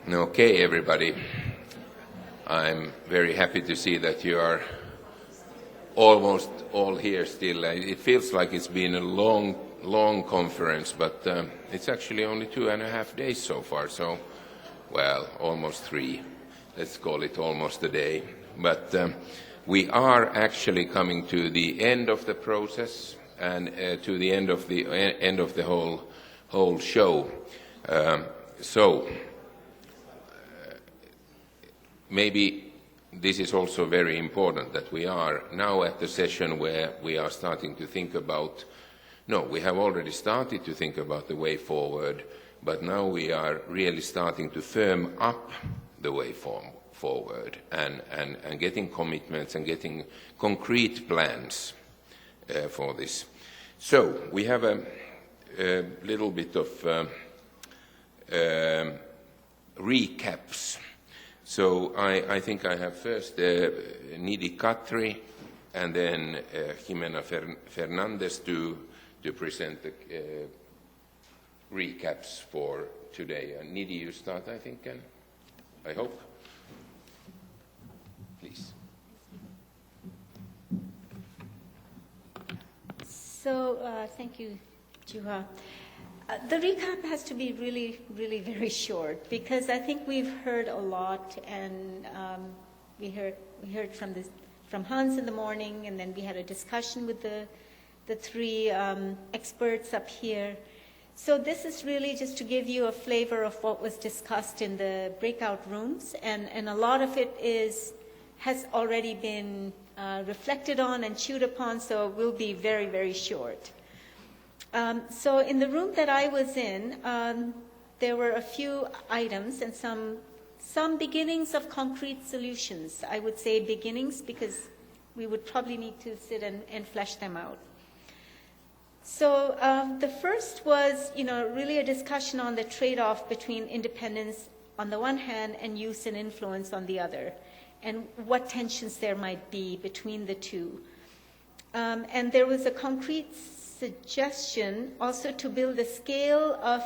Okay, everybody. I'm very happy to see that you are almost all here still. It feels like it's been a long conference, but it's actually only 2.5 days so far, so, well, almost 3. Let's call it almost a day. But we are actually coming to the end of the process and to the end of the whole show. Maybe this is also very important that we are now at the session where we are starting to think about, we have already started to think about the way forward, but now we are really starting to firm up the way forward and getting commitments and getting concrete plans for this. So we have a little bit of recaps. So I think I have first Nidi Katri and then Jimena Fernandez to present the recaps for today. Nidi, you start, I think, and I hope. Please. So thank you, Juha. The recap has to be really very short because I think we've heard a lot, and we heard from Hans in the morning, and then we had a discussion with the 3 experts up here. So this is really just to give you a flavor of what was discussed in the breakout rooms, and a lot of it has already been reflected on and chewed upon, so it will be very short. So in the room that I was in, there were a few items and some beginnings of concrete solutions. I would say beginnings because we would probably need to sit and flesh them out. So the first was, really a discussion on the trade-off between independence on the one hand and use and influence on the other, and what tensions there might be between the two. And there was a concrete suggestion also to build a scale of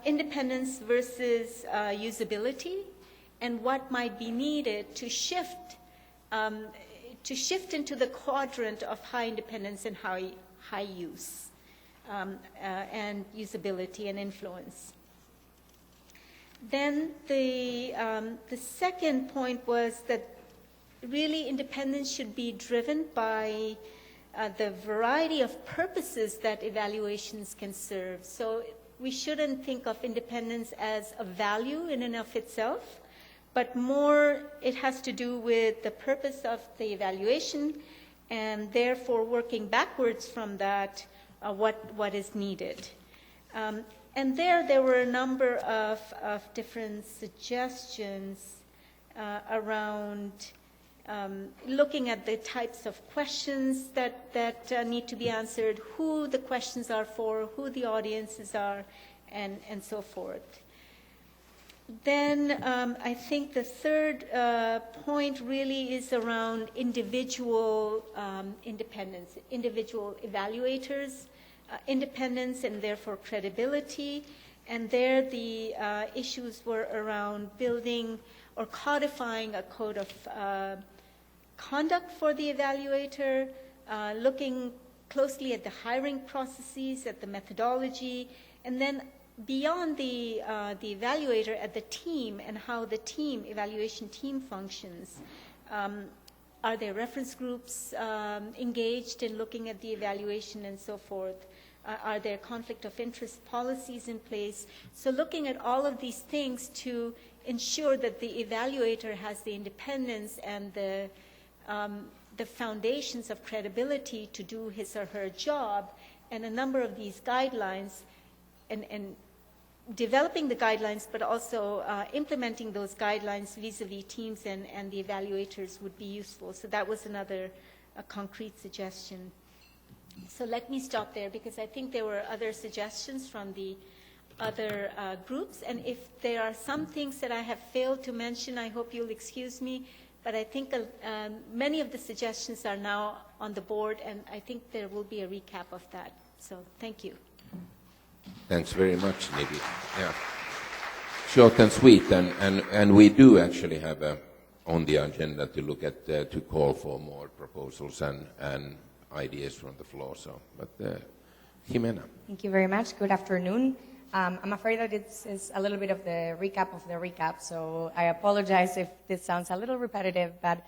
independence versus usability, and what might be needed to shift into the quadrant of high independence and high use, and usability and influence. Then the second point was that really independence should be driven by the variety of purposes that evaluations can serve. So we shouldn't think of independence as a value in and of itself, but more it has to do with the purpose of the evaluation, and therefore working backwards from that, what is needed. And there were a number of different suggestions around looking at the types of questions that need to be answered, who the questions are for, who the audiences are, and so forth. Then I think the third point really is around individual independence, individual evaluators' independence and therefore credibility. And there the issues were around building or codifying a code of conduct for the evaluator, looking closely at the hiring processes, at the methodology, and then beyond the evaluator at the team and how the evaluation team functions. Are there reference groups engaged in looking at the evaluation and so forth? Are there conflict of interest policies in place? So looking at all of these things to ensure that the evaluator has the independence and the foundations of credibility to do his or her job, and a number of these guidelines, and developing the guidelines, but also implementing those guidelines vis-a-vis teams and the evaluators would be useful. So that was another concrete suggestion. So let me stop there because I think there were other suggestions from the other groups. And if there are some things that I have failed to mention, I hope you'll excuse me. But I think many of the suggestions are now on the board, and I think there will be a recap of that. So thank you. Thanks very much, Nidhi. Yeah. short and sweet, and we do actually have on the agenda to look at, to call for more proposals and ideas from the floor. So, but Jimena. Thank you very much. Good afternoon. I'm afraid that it's a little bit of the recap of the recap, so I apologize if this sounds a little repetitive, but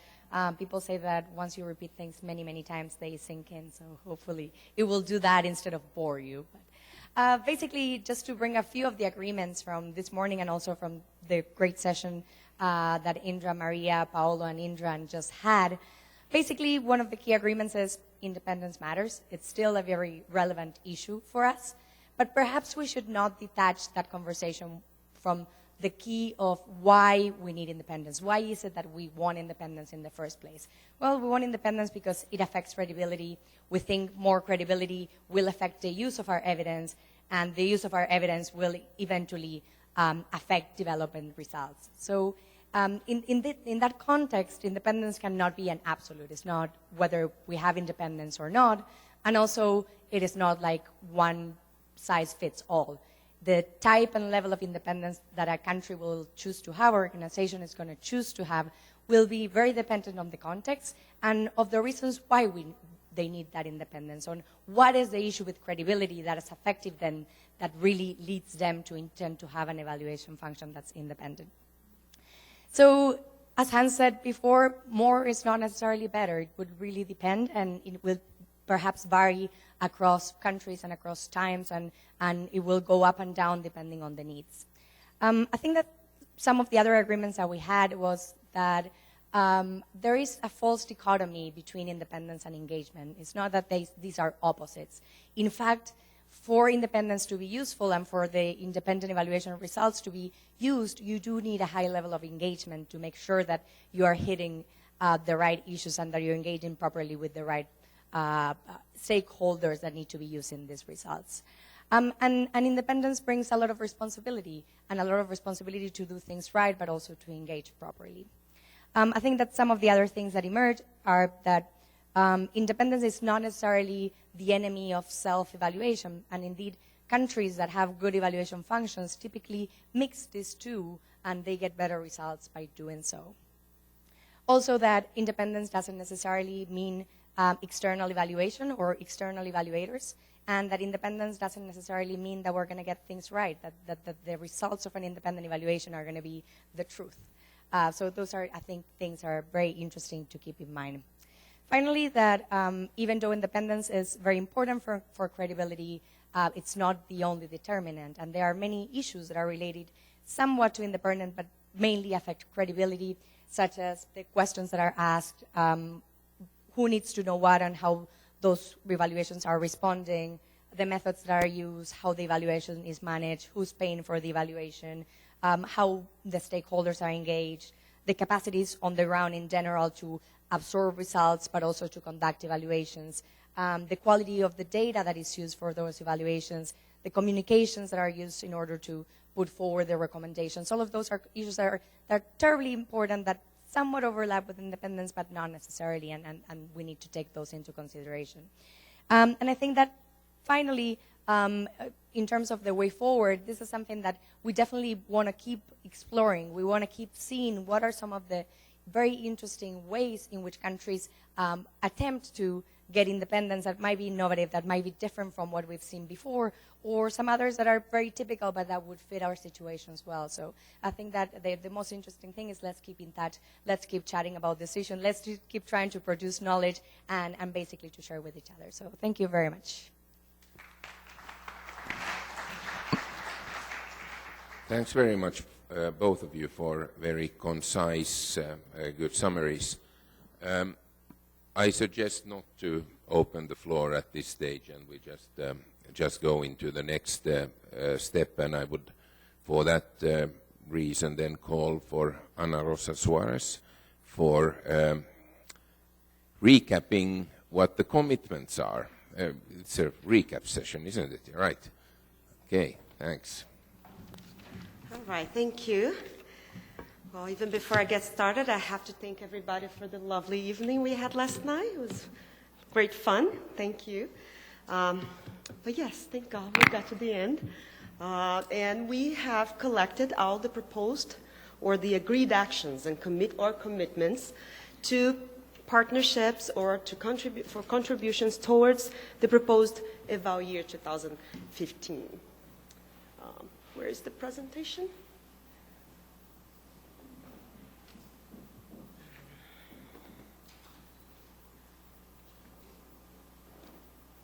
people say that once you repeat things many, many times, they sink in, so hopefully it will do that instead of bore you. But basically, just to bring a few of the agreements from this morning and also from the great session that Indra, Maria, Paolo, and Indra just had, basically one of the key agreements is independence matters. It's still a very relevant issue for us. But perhaps we should not detach that conversation from the key of why we need independence. Why is it that we want independence in the first place? Well, we want independence because it affects credibility. We think more credibility will affect the use of our evidence, and the use of our evidence will eventually affect development results. So in that context, independence cannot be an absolute. It's not whether we have independence or not, and also it is not like one size fits all. The type and level of independence that a country will choose to have, or organization is going to choose to have, will be very dependent on the context and of the reasons why they need that independence, on what is the issue with credibility that is effective then that really leads them to intend to have an evaluation function that's independent. So, as Hans said before, more is not necessarily better. It would really depend, and it will perhaps vary across countries and across times, and it will go up and down depending on the needs. I think that some of the other agreements that we had was that there is a false dichotomy between independence and engagement. It's not that these are opposites. In fact, for independence to be useful and for the independent evaluation results to be used, you do need a high level of engagement to make sure that you are hitting the right issues and that you're engaging properly with the right stakeholders that need to be used in these results. And independence brings a lot of responsibility, and a lot of responsibility to do things right, but also to engage properly. I think that some of the other things that emerge are that independence is not necessarily the enemy of self-evaluation, and indeed, countries that have good evaluation functions typically mix these two, and they get better results by doing so. Also, that independence doesn't necessarily mean external evaluation or external evaluators, and that independence doesn't necessarily mean that we're going to get things right, that the results of an independent evaluation are going to be the truth. So those are, I think, things are very interesting to keep in mind. Finally, that even though independence is very important for credibility, it's not the only determinant, and there are many issues that are related somewhat to independence, but mainly affect credibility, such as the questions that are asked, who needs to know what and how those evaluations are responding, the methods that are used, how the evaluation is managed, who's paying for the evaluation, how the stakeholders are engaged, the capacities on the ground in general to absorb results, but also to conduct evaluations, the quality of the data that is used for those evaluations, the communications that are used in order to put forward the recommendations. All of those are issues that are terribly important, that somewhat overlap with independence, but not necessarily, and we need to take those into consideration. And I think that finally, in terms of the way forward, this is something that we definitely want to keep exploring. We want to keep seeing what are some of the very interesting ways in which countries attempt to get independence that might be innovative, that might be different from what we've seen before, or some others that are very typical but that would fit our situations well. So I think that the most interesting thing is let's keep in touch, let's keep chatting about this issue, let's keep trying to produce knowledge and basically to share with each other. So thank you very much. Thanks very much, both of you, for very concise, good summaries. I suggest not to open the floor at this stage, and we just go into the next step. And I would, for that reason, then call for Ana Rosa Suarez for recapping what the commitments are. It's a recap session, isn't it? Right. Okay. Thanks. All right, thank you. Well, even before I get started, I have to thank everybody for the lovely evening we had last night. It was great fun. Thank you. But yes, thank God we got to the end. And we have collected all the proposed or the agreed actions and commitments to partnerships or to contributions towards the proposed eval year 2015. Where is the presentation?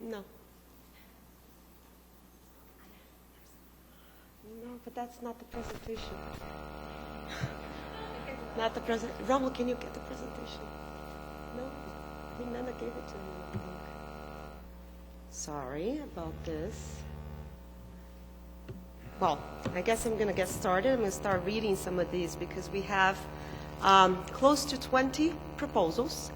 No. No, but that's not the presentation. Not the present. Romulo, can you get the presentation? No, Jimena gave it to me, I think. Sorry about this. Well, I guess I'm going to get started. I'm going to start reading some of these because we have close to 20 proposals.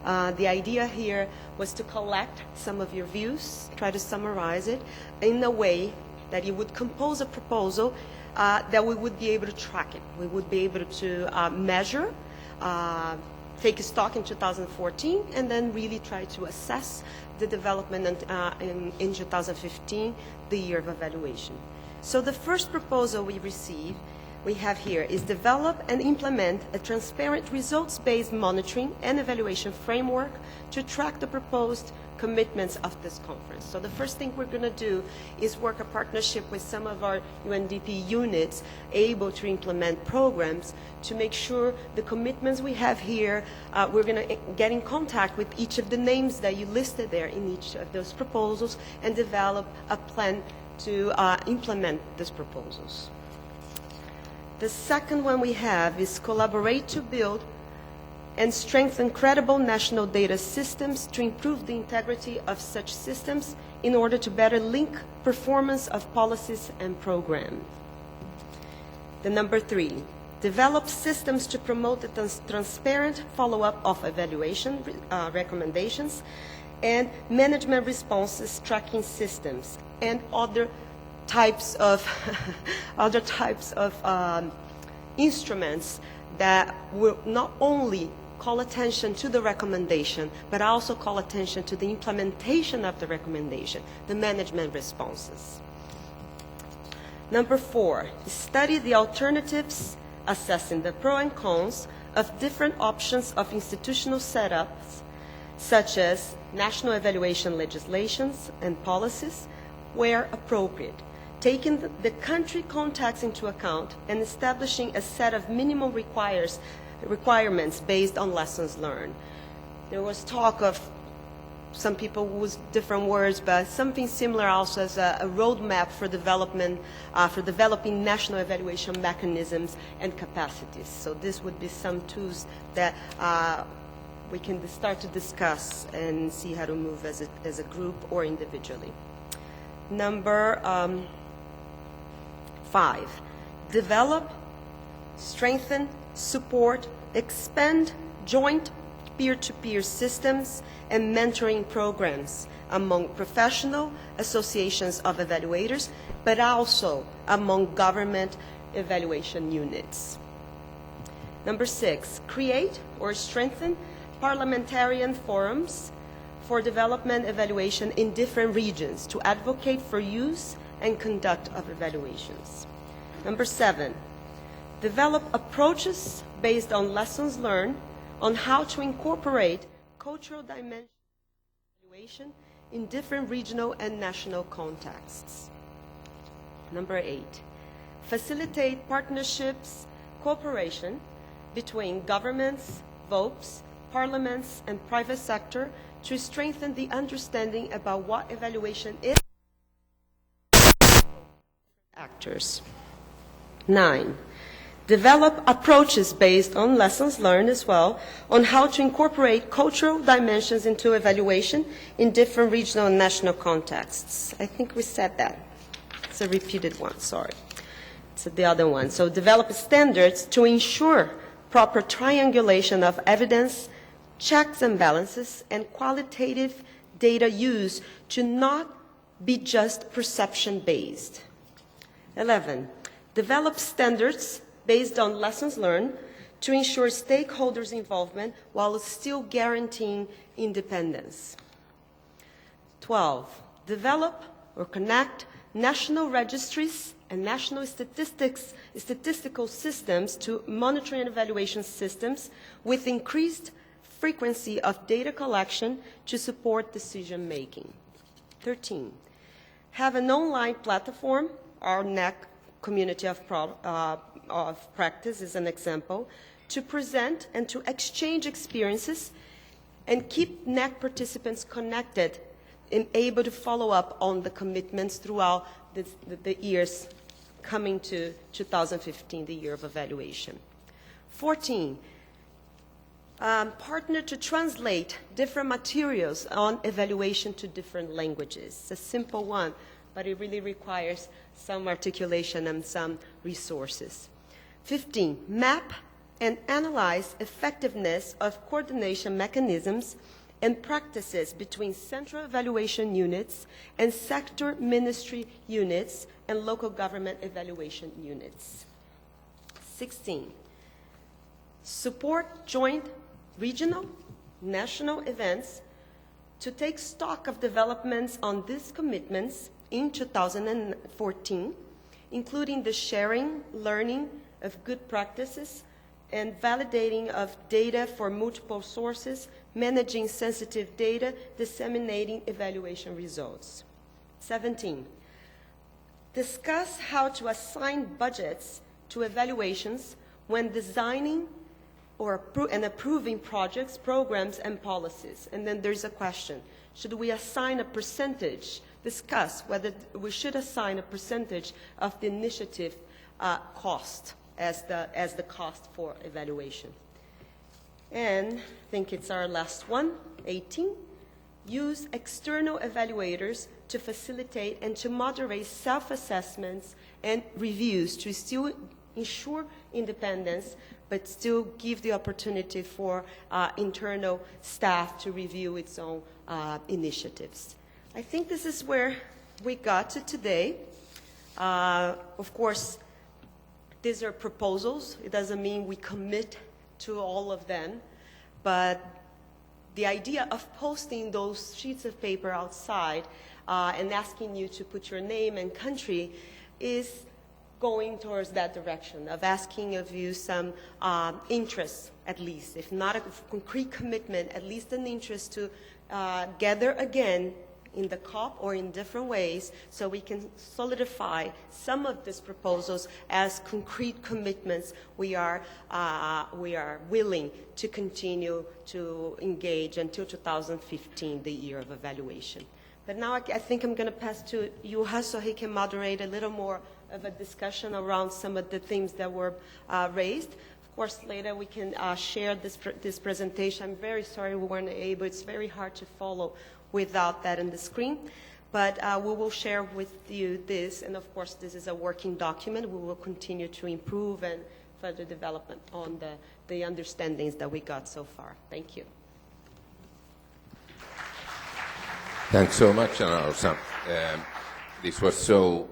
The idea here was to collect some of your views, try to summarize it in a way that you would compose a proposal that we would be able to track it. We would be able to measure, take stock in 2014, and then really try to assess the development in 2015, the year of evaluation. So the first proposal we have here is develop and implement a transparent results-based monitoring and evaluation framework to track the proposed commitments of this conference. So the first thing we're going to do is work a partnership with some of our UNDP units able to implement programs to make sure the commitments we have here, we're going to get in contact with each of the names that you listed there in each of those proposals and develop a plan to implement these proposals. The second one we have is collaborate to build and strengthen credible national data systems to improve the integrity of such systems in order to better link performance of policies and programs. The number 3, develop systems to promote the transparent follow-up of evaluation recommendations and management responses tracking systems and other types of instruments that will not only call attention to the recommendation, but also call attention to the implementation of the recommendation, the management responses. Number 4, study the alternatives, assessing the pros and cons of different options of institutional setups, such as national evaluation legislations and policies, where appropriate, taking the country context into account and establishing a set of minimum requirements based on lessons learned. There was talk of some people use different words, but something similar also as a roadmap for development, for developing national evaluation mechanisms and capacities. So this would be some tools that we can start to discuss and see how to move as a group or individually. Number 5, develop, strengthen, support, expand joint peer-to-peer systems and mentoring programs among professional associations of evaluators, but also among government evaluation units. Number 6, create or strengthen parliamentarian forums for development evaluation in different regions to advocate for use and conduct of evaluations. Number 7, develop approaches based on lessons learned on how to incorporate cultural dimension evaluation in different regional and national contexts. Number 8, facilitate partnerships, cooperation between governments, VOPs, parliaments, and private sector to strengthen the understanding about what evaluation is actors. 9, develop approaches based on lessons learned as well on how to incorporate cultural dimensions into evaluation in different regional and national contexts. I think we said that. It's a repeated one, sorry. It's the other one. So develop standards to ensure proper triangulation of evidence, checks and balances, and qualitative data use to not be just perception-based. 11, develop standards based on lessons learned to ensure stakeholders' involvement while still guaranteeing independence. 12, develop or connect national registries and national statistical systems to monitoring and evaluation systems with increased frequency of data collection to support decision making. 13, have an online platform, our NEC community of practice is an example, to present and to exchange experiences and keep NEC participants connected and able to follow up on the commitments throughout the years coming to 2015, the year of evaluation. 14, partner to translate different materials on evaluation to different languages. It's a simple one, but it really requires some articulation and some resources. 15, map and analyze effectiveness of coordination mechanisms and practices between central evaluation units and sector ministry units and local government evaluation units. 16, support joint regional, national events to take stock of developments on these commitments in 2014, including the sharing, learning of good practices, and validating of data for multiple sources, managing sensitive data, disseminating evaluation results. 17, discuss how to assign budgets to evaluations when designing or approving projects, programs, and policies. And then there's a question. Should we assign a percentage, discuss whether we should assign a percentage of the initiative cost as the cost for evaluation? And I think it's our last one, 18. Use external evaluators to facilitate and to moderate self-assessments and reviews to still ensure independence, but still give the opportunity for internal staff to review its own initiatives. I think this is where we got to today. Of course, these are proposals. It doesn't mean we commit to all of them, but the idea of posting those sheets of paper outside and asking you to put your name and country is going towards that direction of asking of you some interest, at least, if not a concrete commitment, at least an interest to gather again in the COP or in different ways so we can solidify some of these proposals as concrete commitments we are willing to continue to engage until 2015, the year of evaluation. But now I think I'm going to pass to Juha so he can moderate a little more of a discussion around some of the themes that were raised. Of course, later we can share this presentation. I'm very sorry we weren't able. It's very hard to follow without that on the screen. But we will share with you this, and of course this is a working document. We will continue to improve and further development on the understandings that we got so far. Thank you. Thanks so much, Ana-Rosa. This was so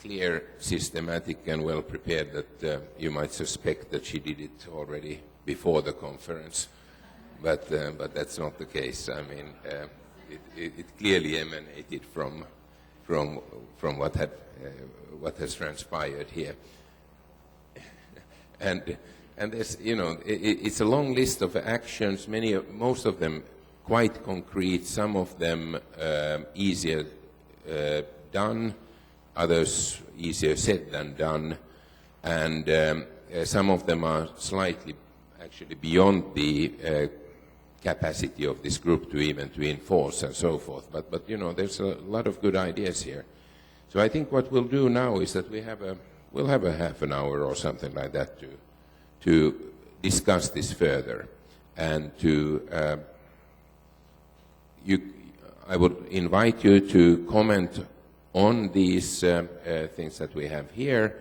clear, systematic, and well prepared that you might suspect that she did it already before the conference. But that's not the case. I mean, it clearly emanated from what has transpired here. And there's, you know, it's a long list of actions. Most of them quite concrete. Some of them easier done. Others easier said than done. And some of them are slightly actually beyond the capacity of this group to enforce and so forth. But you know, there's a lot of good ideas here. So I think what we'll do now is that we'll have a half an hour or something like that to discuss this further, and I would invite you to comment on these things that we have here,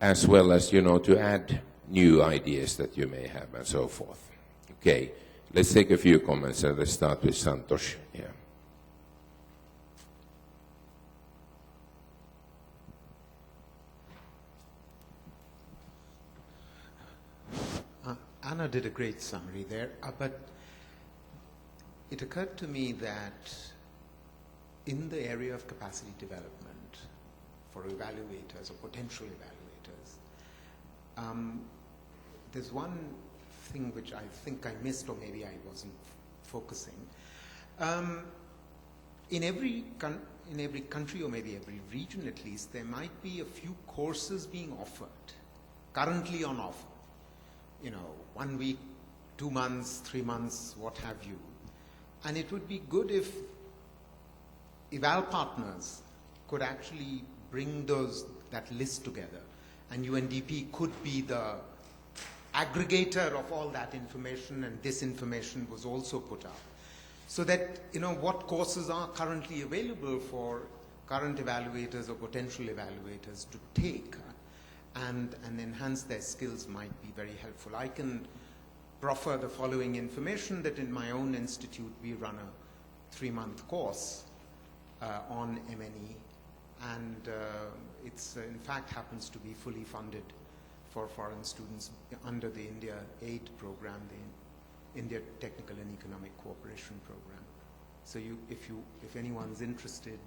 as well as, you know, to add new ideas that you may have and so forth. Okay, let's take a few comments and let's start with Santosh here. Anna did a great summary there, but it occurred to me that in the area of capacity development, for evaluators or potential evaluators. There's one thing which I think I missed, or maybe I wasn't focusing. In every country, or maybe every region at least, there might be a few courses being offered, currently on offer. 1 week, 2 months, 3 months, what have you. And it would be good if eval partners could actually bring that list together, and UNDP could be the aggregator of all that information, and this information was also put up, so that what courses are currently available for current evaluators or potential evaluators to take and enhance their skills might be very helpful. I can proffer the following information: that in my own institute we run a 3-month course on MNE, and it's in fact happens to be fully funded for foreign students under the India Aid program, the India Technical and Economic Cooperation program. So if anyone's interested,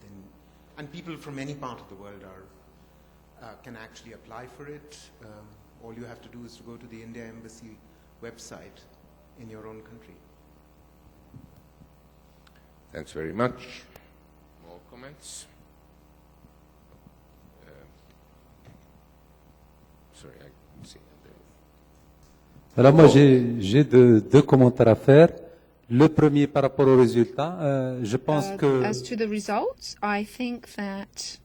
and people from any part of the world can actually apply for it. All you have to do is to go to the India Embassy website in your own country. Thanks very much. More comments? Sorry, I can see. Alors moi j'ai deux commentaires à faire. Le premier par rapport aux résultats, je pense que as to the results, I think that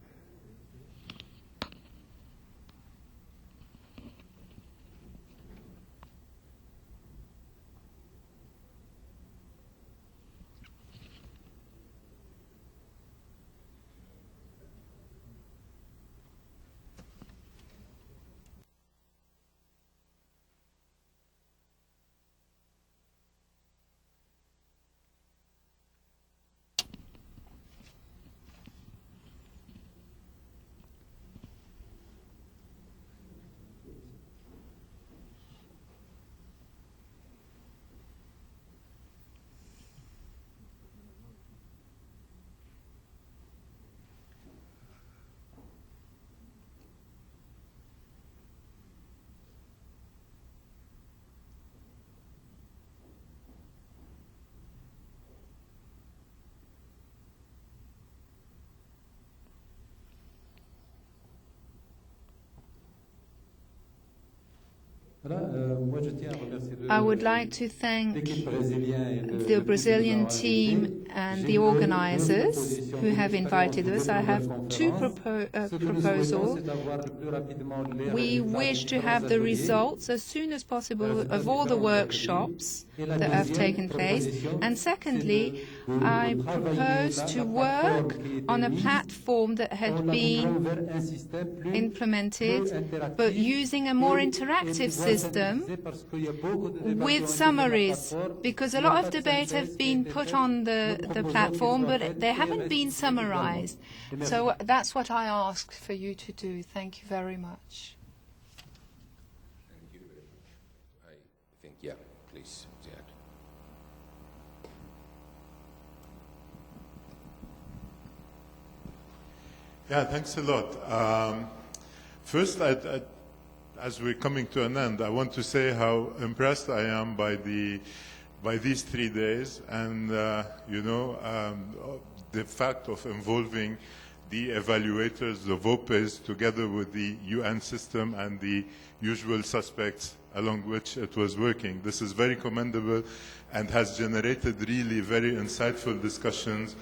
I would like to thank the Brazilian team and the organizers who have invited us. I have two proposals. We wish to have the results as soon as possible of all the workshops that have taken place. And secondly, I propose to work on a platform that had been implemented, but using a more interactive system with summaries, because a lot of debate have been put on the platform, but they haven't been summarized. So that's what I ask for you to do. Thank you very much. Thank you very much. I think, yeah, please, Ziad. Yeah, thanks a lot. First, as we're coming to an end, I want to say how impressed I am by these 3 days, and the fact of involving the evaluators, the VOPEs, together with the UN system and the usual suspects along which it was working. This is very commendable and has generated really very insightful discussions,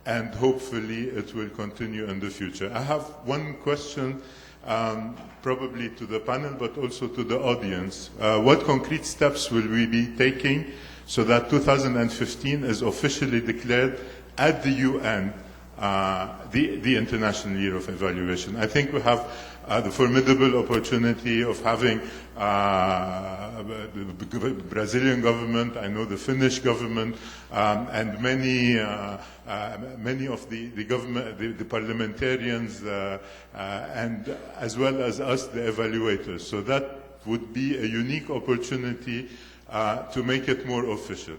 and hopefully it will continue in the future. I have one question, probably to the panel, but also to the audience. What concrete steps will we be taking so that 2015 is officially declared at the UN the International Year of Evaluation? I think we have the formidable opportunity of having the Brazilian government, I know the Finnish government, and many of the government, the parliamentarians, and as well as us, the evaluators. So that would be a unique opportunity to make it more official.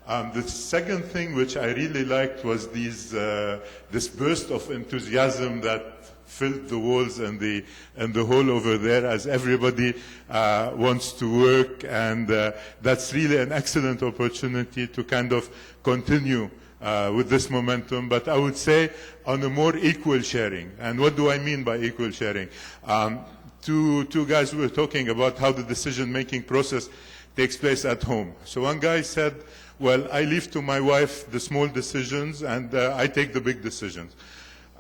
The second thing which I really liked was this burst of enthusiasm that filled the walls and the hall over there, as everybody wants to work, and that's really an excellent opportunity to kind of continue with this momentum, but I would say on a more equal sharing. And what do I mean by equal sharing? Two guys were talking about how the decision-making process takes place at home. So one guy said, well, I leave to my wife the small decisions and I take the big decisions.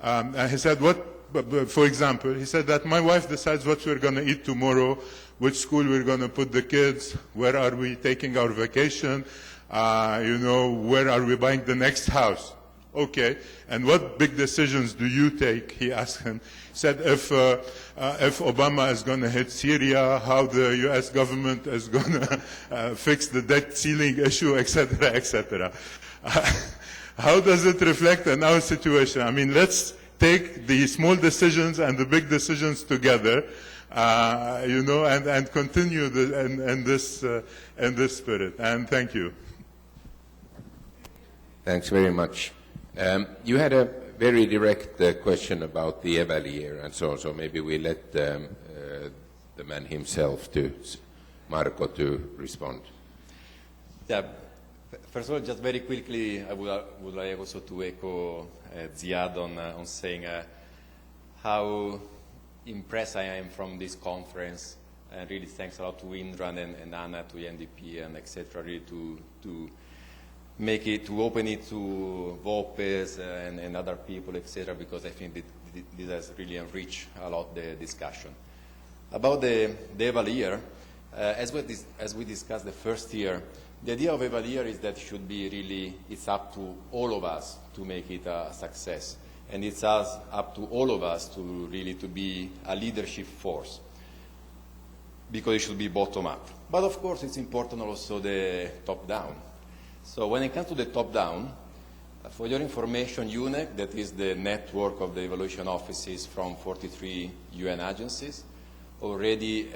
And he said, for example, he said that my wife decides what we're going to eat tomorrow, which school we're going to put the kids, where are we taking our vacation, where are we buying the next house. Okay, and what big decisions do you take? He asked him. He said, if Obama is going to hit Syria, how the U.S. government is going to fix the debt ceiling issue, etc., etc. How does it reflect on our situation? I mean, let's take the small decisions and the big decisions together, and continue in this spirit. And thank you. Thanks very much. You had a very direct question about the Evalier and so on, so maybe we let the man himself, Marco, to respond. Yeah. First of all, just very quickly, I would like also to echo Ziad on saying how impressed I am from this conference, and really thanks a lot to Indra and Anna, to NDP and etc. really to make it, to open it to VOPES and other people, etc., because I think this has really enriched a lot the discussion. About the Evalier, as we discussed the first year, the idea of Evalier is that it's up to all of us to make it a success. And it's up to all of us to really to be a leadership force, because it should be bottom up. But of course it's important also the top down. So when it comes to the top down, for your information, UNEC, that is the network of the evaluation offices from 43 UN agencies, already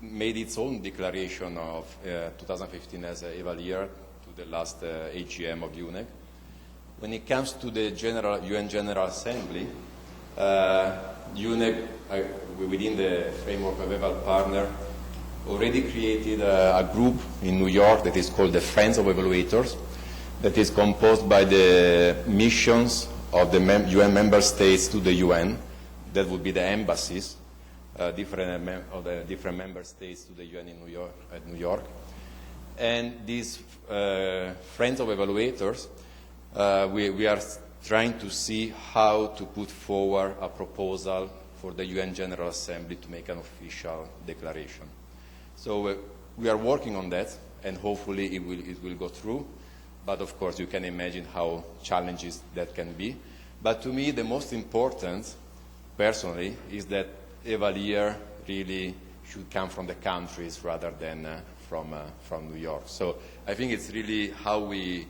made its own declaration of 2015 as a Evalier to the last AGM of UNEC. When it comes to the UN General Assembly, UNEC, within the framework of Eval Partner, already created a group in New York that is called the Friends of Evaluators, that is composed by the missions of the UN member states to the UN, that would be the embassies, of the different member states to the UN in New York. And these Friends of Evaluators, we are trying to see how to put forward a proposal for the UN General Assembly to make an official declaration. So we are working on that, and hopefully it will go through. But of course, you can imagine how challenging that can be. But to me, the most important, personally, is that Evalier really should come from the countries rather than from New York. So I think it's really how we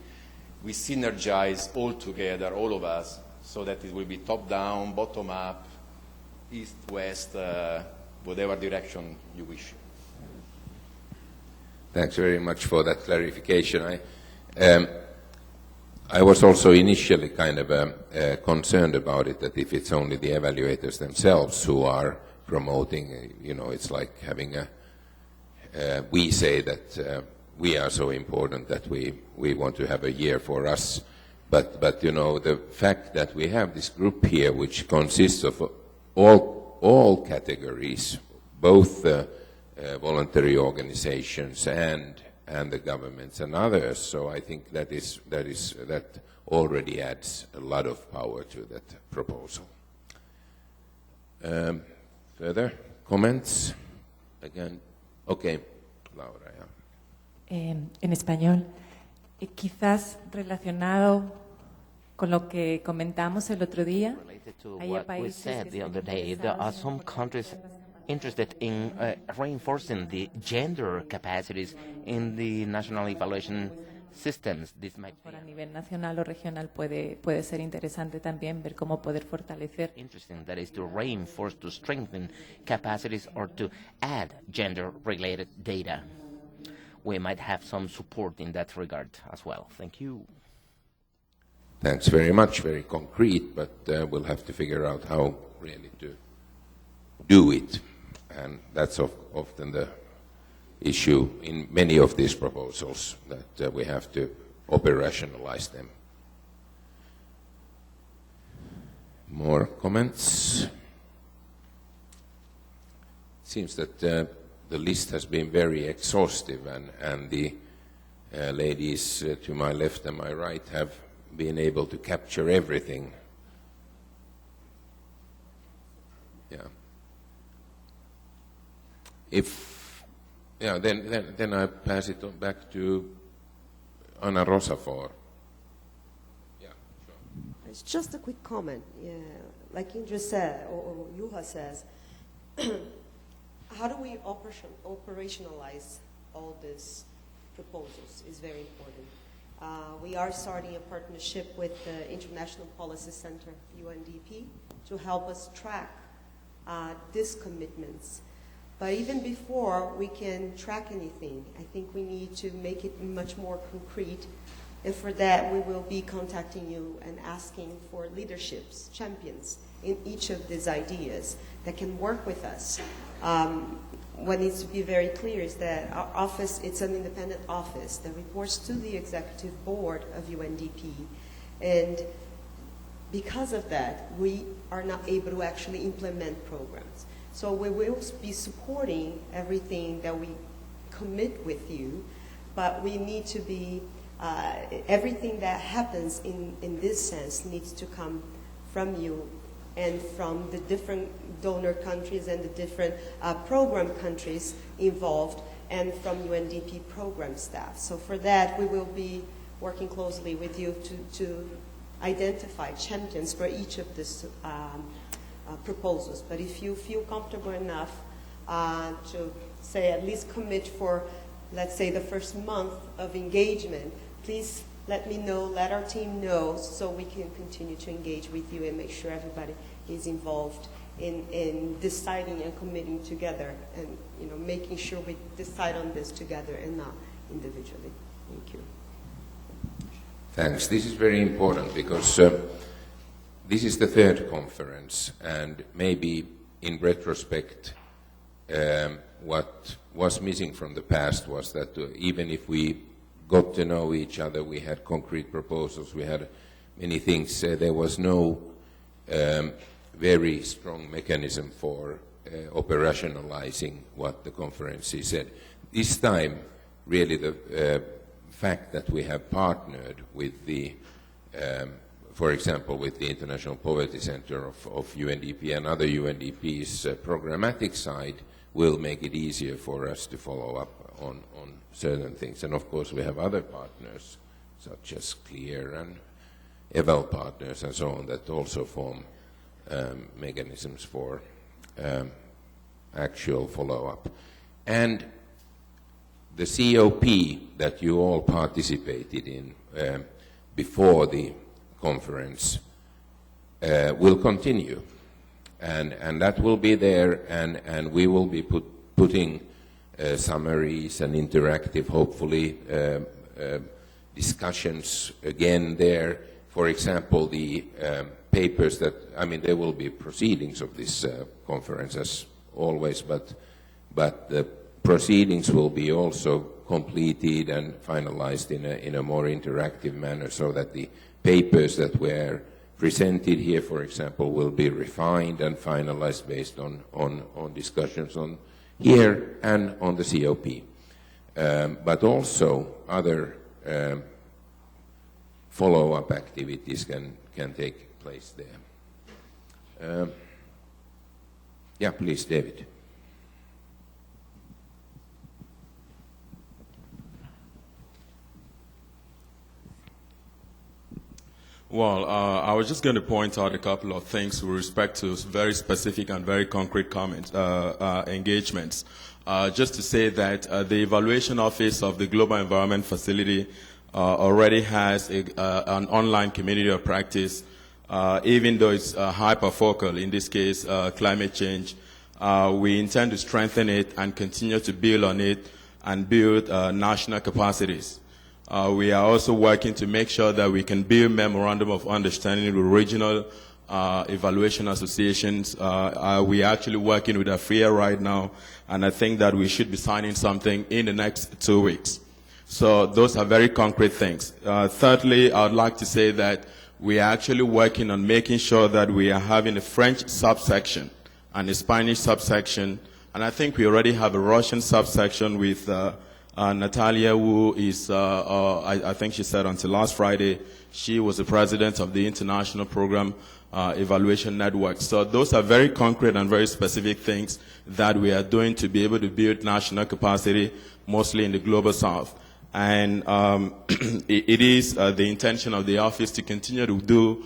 synergize all together, all of us, so that it will be top-down, bottom-up, east-west, whatever direction you wish. Thanks very much for that clarification. I was also initially kind of concerned about it, that if it's only the evaluators themselves who are promoting, it's like having we say that we are so important that we want to have a year for us. But the fact that we have this group here, which consists of all categories, both voluntary organizations and the governments and others. So I think that already adds a lot of power to that proposal. Further comments? Again, okay, Laura. Yeah. En español, quizás relacionado con lo que comentamos el otro día. Related to what we said the other day, there are some countries interested in reinforcing the gender capacities in the national evaluation systems. This might be a nivel nacional o regional puede ser interesante también ver cómo poder fortalecer. Interesting, that is to reinforce, to strengthen capacities or to add gender-related data. We might have some support in that regard as well. Thank you. Thanks very much, very concrete, but we'll have to figure out how really to do it. And that's often the issue in many of these proposals, that we have to operationalize them. More comments? It seems that the list has been very exhaustive, and the ladies to my left and my right have been able to capture everything. Yeah. Then I pass it on back to Ana Rosa for. Yeah, sure. It's just a quick comment. Yeah, like Indra said, or Juha says, how do we operationalize all these proposals is very important. We are starting a partnership with the International Policy Center, UNDP, to help us track these commitments. But even before we can track anything, I think we need to make it much more concrete. And for that, we will be contacting you and asking for leaderships, champions in each of these ideas that can work with us. What needs to be very clear is that our office, it's an independent office that reports to the executive board of UNDP. And because of that, we are not able to actually implement programs. So we will be supporting everything that we commit with you, but we need to be, everything that happens in this sense needs to come from you and from the different donor countries and the different program countries involved, and from UNDP program staff. So for that, we will be working closely with you to identify champions for each of these proposals. But if you feel comfortable enough to say at least commit for, let's say, the first month of engagement, please let me know, let our team know, so we can continue to engage with you and make sure everybody is involved in deciding and committing together, and making sure we decide on this together and not individually. Thank you. Thanks. This is very important because this is the third conference, and maybe in retrospect, what was missing from the past was that even if we got to know each other, we had concrete proposals, we had many things, there was no very strong mechanism for operationalizing what the conference said. This time, really the fact that we have partnered with the, for example, with the International Poverty Center of UNDP and other UNDP's programmatic side will make it easier for us to follow up on certain things. And of course we have other partners, such as CLEAR and Eval partners and so on, that also form mechanisms for actual follow-up. And the COP that you all participated in before the conference will continue, and that will be there, and we will be putting summaries and interactive, hopefully, discussions again there. For example, the papers that, there will be proceedings of this conference as always, but the proceedings will be also completed and finalized in a more interactive manner, so that the papers that were presented here, for example, will be refined and finalized based on discussions on here and on the COP. But also other follow-up activities can take place there. Yeah, please, David. Well, I was just going to point out a couple of things with respect to very specific and very concrete comments, engagements. Just to say that the Evaluation Office of the Global Environment Facility already has an online community of practice, even though it's hyper-focal, in this case, climate change. We intend to strengthen it and continue to build on it and build national capacities. We are also working to make sure that we can build memorandum of understanding with regional evaluation associations. We are actually working with AFRIA right now, and I think that we should be signing something in the next 2 weeks. So those are very concrete things. Thirdly, I would like to say that we are actually working on making sure that we are having a French subsection and a Spanish subsection, and I think we already have a Russian subsection with Natalia, who is, I think she said until last Friday, she was the president of the International Program Evaluation Network. So those are very concrete and very specific things that we are doing to be able to build national capacity, mostly in the Global South. And it is the intention of the office to continue to do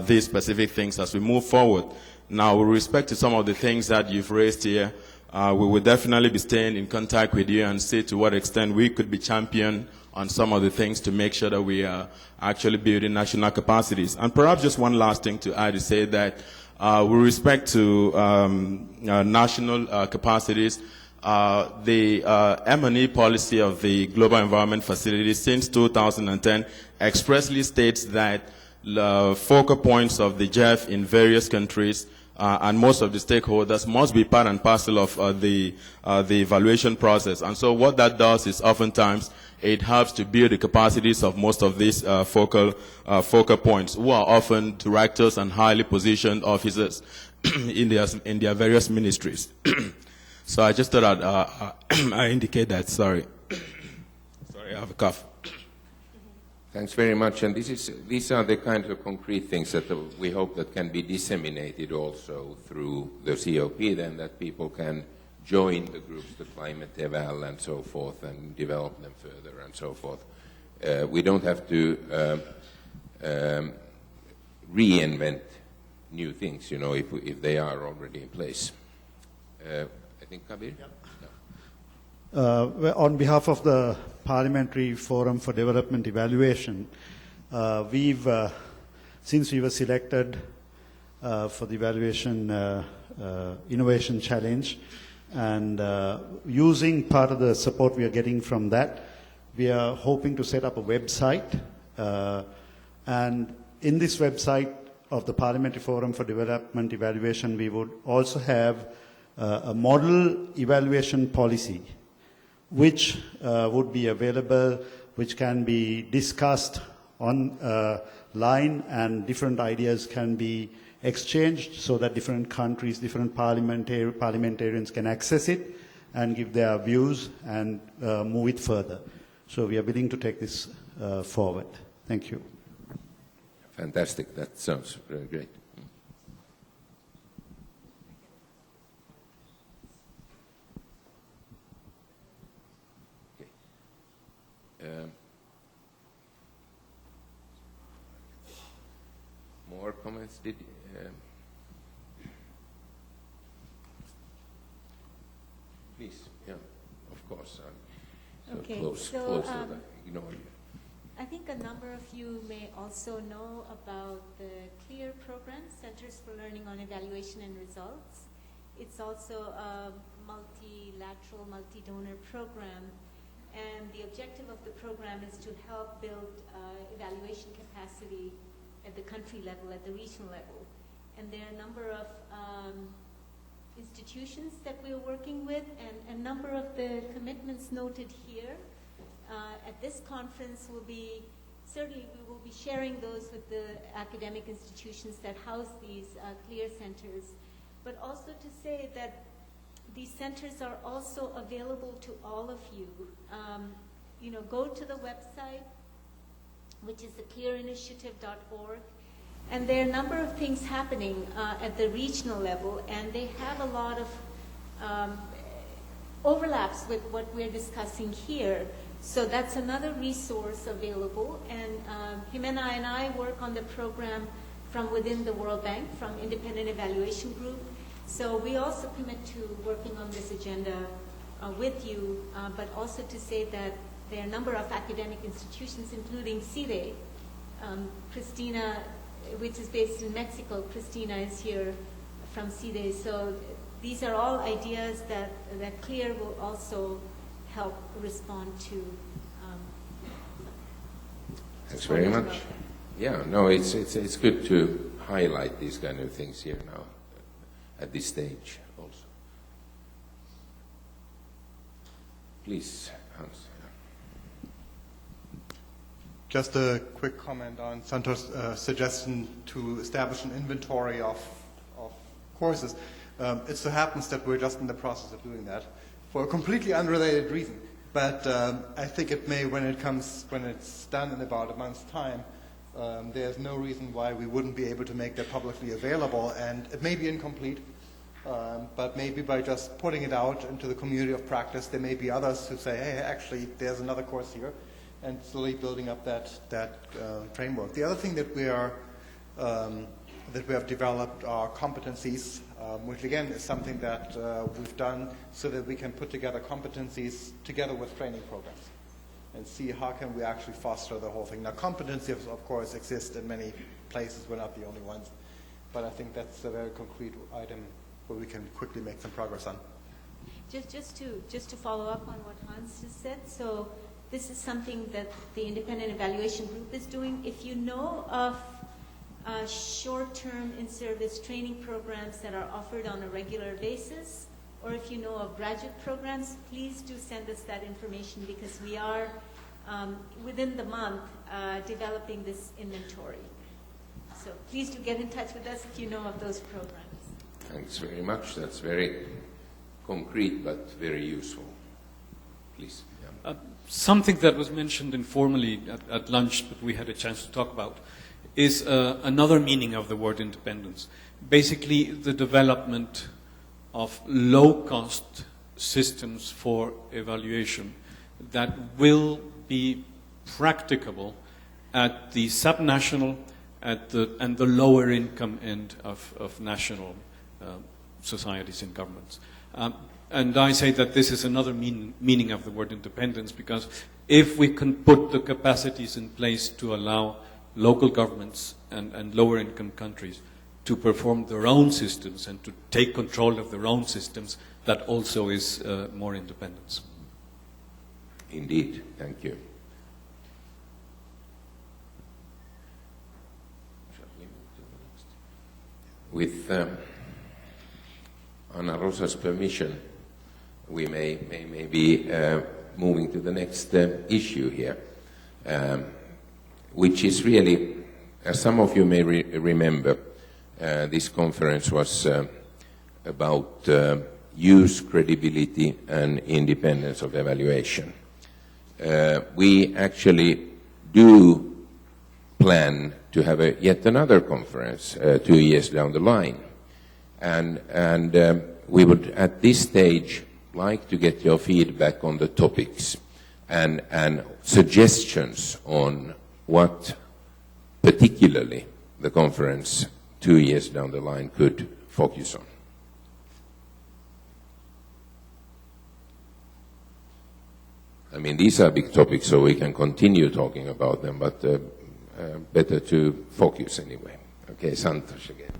these specific things as we move forward. Now, with respect to some of the things that you've raised here, we will definitely be staying in contact with you and see to what extent we could be champion on some of the things to make sure that we are actually building national capacities. And perhaps just one last thing to add is say that with respect to national capacities, the M&E policy of the Global Environment Facility since 2010 expressly states that the focal points of the GEF in various countries and most of the stakeholders must be part and parcel of the evaluation process. And so what that does is oftentimes it helps to build the capacities of most of these focal points, who are often directors and highly positioned officers in their various ministries. So I just thought I indicate that. Sorry. Sorry, I have a cough. Thanks very much. And these are the kinds of concrete things that we hope that can be disseminated also through the COP, then that people can join the groups, the climate eval and so forth, and develop them further and so forth. We don't have to reinvent new things, you know, if they are already in place. I think Kabir? On behalf of the Parliamentary Forum for Development Evaluation, since we were selected for the Evaluation Innovation Challenge, and using part of the support we are getting from that, we are hoping to set up a website. And in this website of the Parliamentary Forum for Development Evaluation, we would also have a model evaluation policy, which would be available, which can be discussed online, and different ideas can be exchanged so that different countries, different parliamentarians can access it and give their views and move it further. So we are willing to take this forward. Thank you. Fantastic. That sounds very great. More comments? Please, yeah, of course. I'm Okay, close so, to that. Ignore you. I think a number of you may also know about the CLEAR program, Centers for Learning on Evaluation and Results. It's also a multilateral, multi-donor program, and the objective of the program is to help build evaluation capacity at the country level, at the regional level. And there are a number of institutions that we're working with, and a number of the commitments noted here at this conference will be, certainly we will be sharing those with the academic institutions that house these CLEAR centers, but also to say that these centers are also available to all of you. You know, go to the website, which is the clearinitiative.org, and there are a number of things happening at the regional level, and they have a lot of overlaps with what we're discussing here. So that's another resource available, and Jimena and I work on the program from within the World Bank, from Independent Evaluation Group. So we also commit to working on this agenda with you, but also to say that there are a number of academic institutions, including CIDE. Christina, which is based in Mexico, Christina is here from CIDE. So these are all ideas that CLEAR will also help respond to. Thanks very much. Yeah, no, it's good to highlight these kind of things here now, at this stage also. Please, Hans. Just a quick comment on Santo's suggestion to establish an inventory of courses. It so happens that we're just in the process of doing that for a completely unrelated reason. But I think it may, when it's done in about a month's time, there's no reason why we wouldn't be able to make that publicly available. And it may be incomplete, but maybe by just putting it out into the community of practice, there may be others who say, hey, actually, there's another course here, and slowly building up that framework. The other thing that we have developed are competencies, which again is something that we've done so that we can put together competencies together with training programs and see how can we actually foster the whole thing. Now, competencies, of course, exist in many places. We're not the only ones. But I think that's a very concrete item where we can quickly make some progress on. Just to follow up on what Hans just said, so this is something that the Independent Evaluation Group is doing. If you know of short-term in-service training programs that are offered on a regular basis, or if you know of graduate programs, please do send us that information, because we are, within the month, developing this inventory. So please do get in touch with us if you know of those programs. Thanks very much. That's very concrete but very useful. Please. Yeah. Something that was mentioned informally at lunch, but we had a chance to talk about, is another meaning of the word independence. Basically, the development of low-cost systems for evaluation that will be practicable at the subnational and the lower income end of national societies and governments. And I say that this is another meaning of the word independence, because if we can put the capacities in place to allow local governments and lower income countries to perform their own systems and to take control of their own systems, that also is more independence. Indeed. Thank you. With Ana Rosa's permission, we may be moving to the next issue here, which is really, as some of you may remember, this conference was about use, credibility, and independence of evaluation. We actually do plan to have yet another conference 2 years down the line. And we would, at this stage, like to get your feedback on the topics and suggestions on what particularly the conference 2 years down the line could focus on. I mean, these are big topics, so we can continue talking about them, but better to focus anyway. Okay, Santosh again.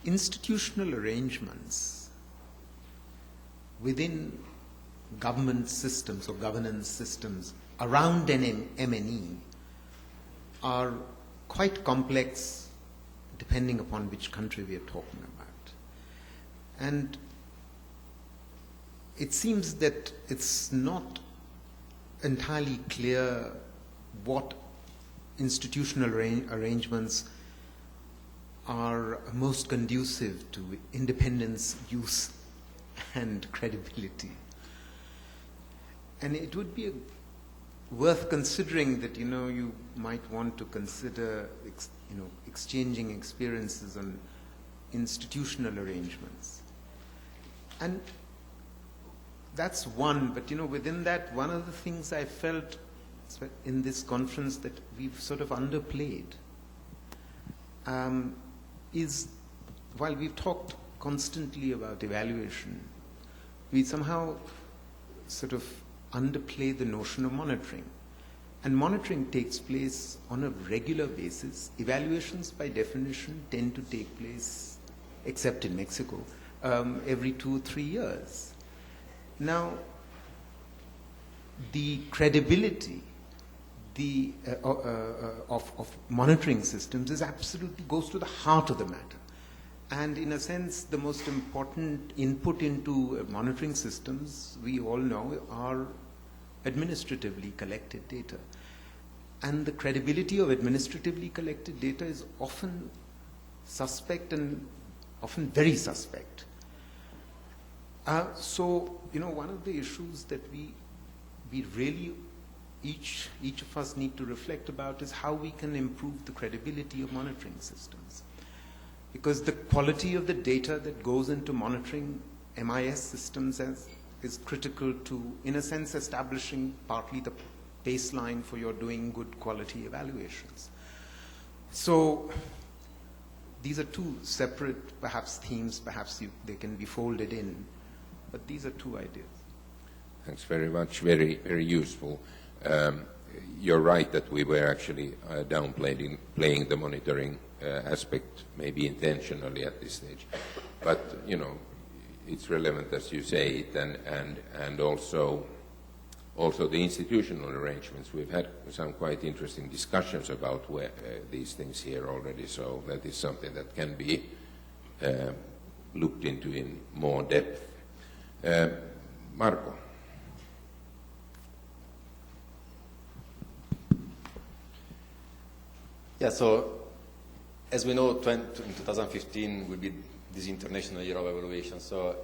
Institutional arrangements within government systems or governance systems around an MNE are quite complex depending upon which country we are talking about. And it seems that it's not entirely clear what institutional arrangements are most conducive to independence, use, and credibility. And it would be worth considering that, you might want to consider, exchanging experiences on institutional arrangements. And that's one, but, within that, one of the things I felt in this conference that we've sort of underplayed is, while we've talked constantly about evaluation, we somehow sort of underplay the notion of monitoring. And monitoring takes place on a regular basis. Evaluations, by definition, tend to take place, except in Mexico, every 2-3 years. Now, the credibility of monitoring systems is absolutely goes to the heart of the matter. And in a sense, the most important input into monitoring systems, we all know, are administratively collected data. And the credibility of administratively collected data is often suspect and often very suspect. So, one of the issues that we really, each of us need to reflect about is how we can improve the credibility of monitoring systems. Because the quality of the data that goes into monitoring MIS systems is critical to, in a sense, establishing partly the baseline for your doing good quality evaluations. So these are two separate, perhaps, themes. Perhaps they can be folded in. But these are two ideas. Thanks very much. Very, very useful. You're right that we were actually downplaying the monitoring aspect, maybe intentionally at this stage. But, it's relevant as you say it, and also the institutional arrangements. We've had some quite interesting discussions about these things here already, so that is something that can be looked into in more depth. Marco. Yeah, so as we know, 2015 will be this International Year of Evaluation. So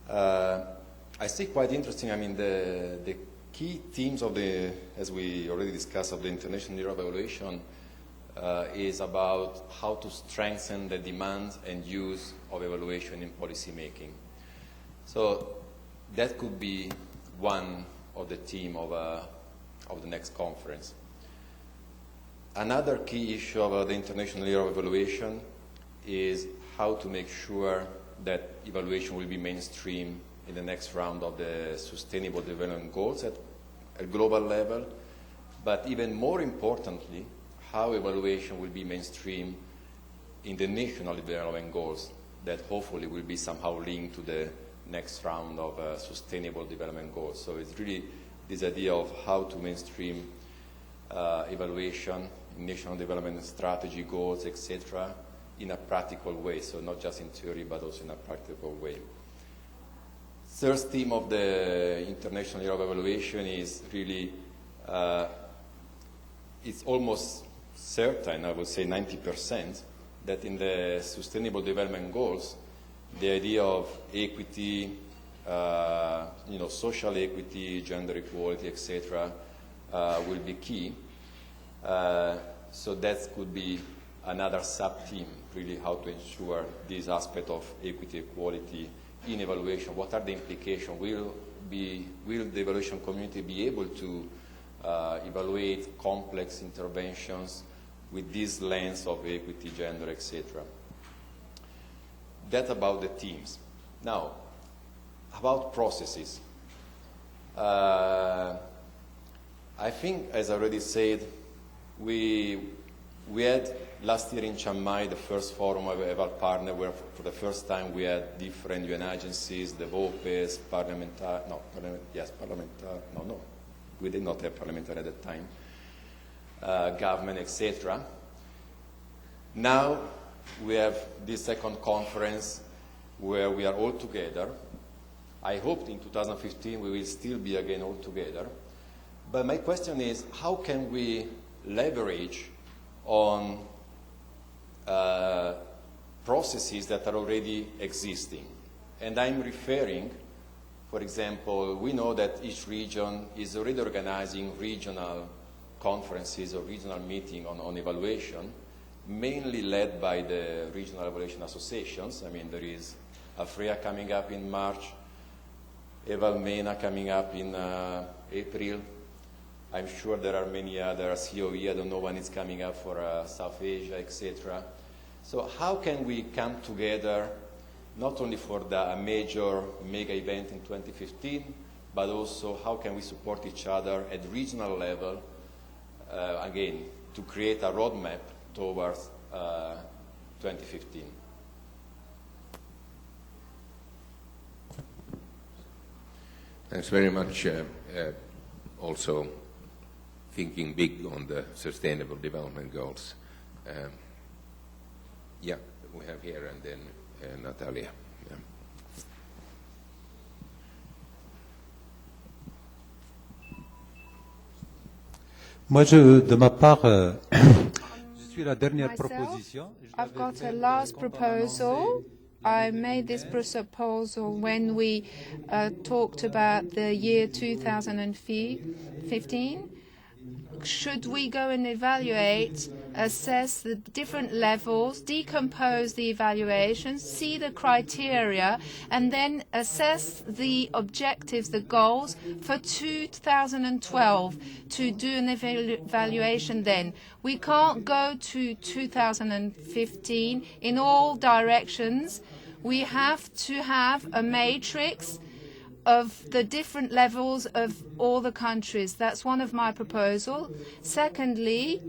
I see quite interesting, the key themes of as we already discussed, of the International Year of Evaluation is about how to strengthen the demand and use of evaluation in policy making. So that could be one of the theme of the next conference. Another key issue of the International Year of Evaluation is how to make sure that evaluation will be mainstream in the next round of the Sustainable Development Goals at global level, but even more importantly, how evaluation will be mainstream in the National Development Goals that hopefully will be somehow linked to the next round of Sustainable Development Goals. So it's really this idea of how to mainstream evaluation, national development strategy goals, etc., in a practical way, so not just in theory, but also in a practical way. Third theme of the International Year of Evaluation is really, it's almost certain, I would say 90%, that in the Sustainable Development Goals, the idea of equity, social equity, gender equality, etc., will be key. So that could be another sub-theme, really how to ensure this aspect of equity, equality in evaluation. What are the implications? Will the evaluation community be able to evaluate complex interventions with this lens of equity, gender, etc.? That about the themes. Now, about processes. I think, as I already said, we had last year in Chiang Mai the first forum of Eval Partner, where for the first time we had different UN agencies, the VOPES, we did not have parliamentary at that time, government, etc. Now we have this second conference where we are all together. I hope in 2015 we will still be again all together. But my question is, how can we leverage on processes that are already existing? And I'm referring, for example, we know that each region is already organizing regional conferences or regional meetings on evaluation, mainly led by the regional evaluation associations. There is AFREA coming up in March, Evalmena coming up in April. I'm sure there are many other, COE, I don't know when it's coming up for South Asia, etc. So how can we come together, not only for a major mega event in 2015, but also how can we support each other at regional level, again, to create a roadmap towards 2015? Thanks very much. Also thinking big on the Sustainable Development Goals. Yeah, we have here and then Natalia. Yeah. Moi, de ma part, je suis la dernière proposition. I've got a last proposal. I made this proposal when we talked about the year 2015. Should we go and evaluate, assess the different levels, decompose the evaluations, see the criteria, and then assess the objectives, the goals for 2012 to do an evaluation then? We can't go to 2015 in all directions. We have to have a matrix of the different levels of all the countries. That's one of my proposals. Secondly,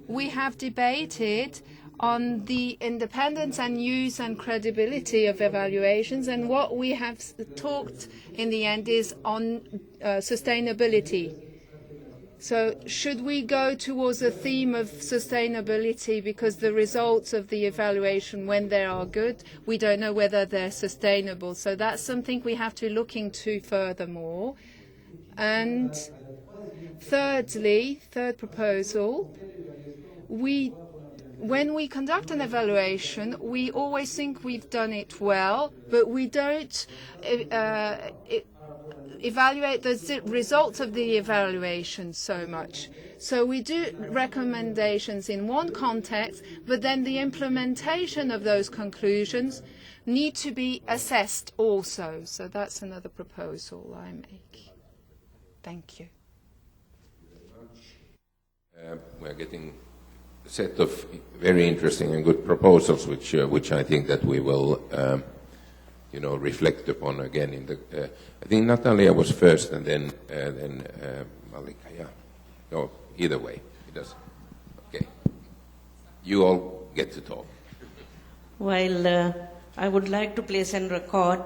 we have debated on the independence and use and credibility of evaluations, and what we have talked in the end is on sustainability. So should we go towards a theme of sustainability, because the results of the evaluation, when they are good, we don't know whether they're sustainable. So that's something we have to look into furthermore. And thirdly, third proposal, when we conduct an evaluation, we always think we've done it well, but we don't evaluate the results of the evaluation so much. So we do recommendations in one context, but then the implementation of those conclusions need to be assessed also. So that's another proposal I make. Thank you. We're getting a set of very interesting and good proposals, which I think that we will reflect upon again in the. I think Natalia was first, and then Malika. Yeah. No, either way, it does. Okay. You all get to talk. Well, I would like to place on record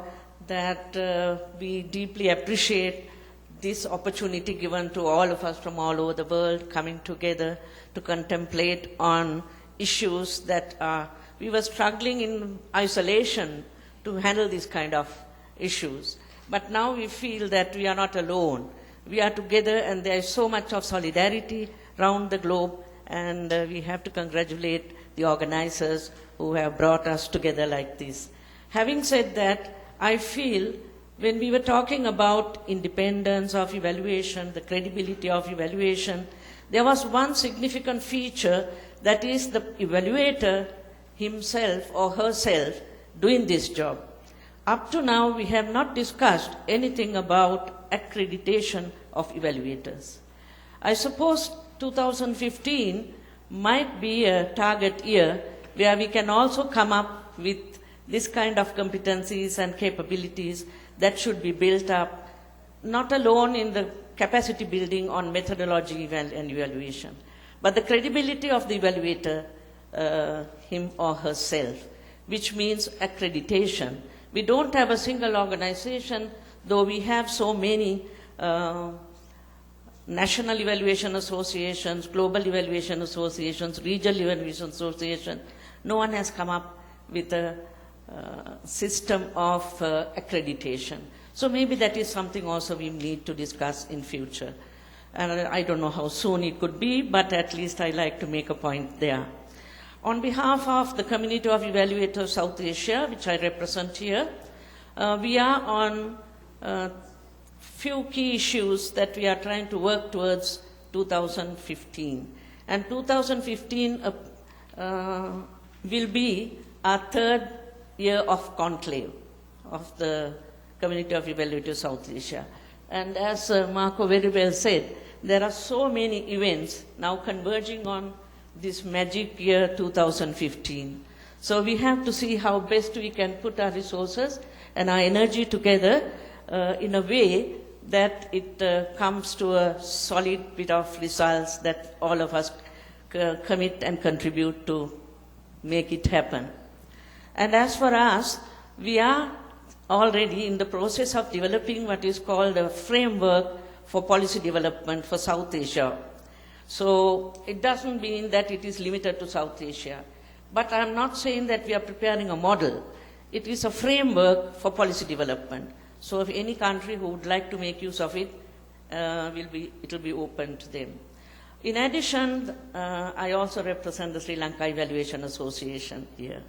that we deeply appreciate this opportunity given to all of us from all over the world coming together to contemplate on issues that we were struggling in isolation to handle these kind of issues. But now we feel that we are not alone. We are together, and there is so much of solidarity around the globe, and we have to congratulate the organizers who have brought us together like this. Having said that, I feel when we were talking about independence of evaluation, the credibility of evaluation, there was one significant feature, that is the evaluator himself or herself doing this job. Up to now, we have not discussed anything about accreditation of evaluators. I suppose 2015 might be a target year where we can also come up with this kind of competencies and capabilities that should be built up, not alone in the capacity building on methodology and evaluation, but the credibility of the evaluator, him or herself, which means accreditation. We don't have a single organization, though we have so many national evaluation associations, global evaluation associations, regional evaluation associations. No one has come up with a system of accreditation. So maybe that is something also we need to discuss in future. And I don't know how soon it could be, but at least I like to make a point there. On behalf of the Community of Evaluators South Asia, which I represent here, we are on few key issues that we are trying to work towards 2015. And 2015 will be our third year of conclave of the Community of Evaluators South Asia. And as Marco very well said, there are so many events now converging on this magic year 2015. So we have to see how best we can put our resources and our energy together in a way that it comes to a solid bit of results that all of us commit and contribute to make it happen. And as for us, we are already in the process of developing what is called a framework for policy development for South Asia. So it doesn't mean that it is limited to South Asia. But I'm not saying that we are preparing a model. It is a framework for policy development. So if any country who would like to make use of it, it will be open to them. In addition, I also represent the Sri Lanka Evaluation Association here.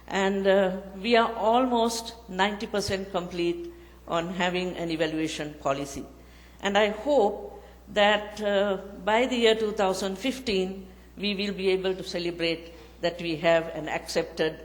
And we are almost 90% complete on having an evaluation policy. And I hope that by the year 2015, we will be able to celebrate that we have an accepted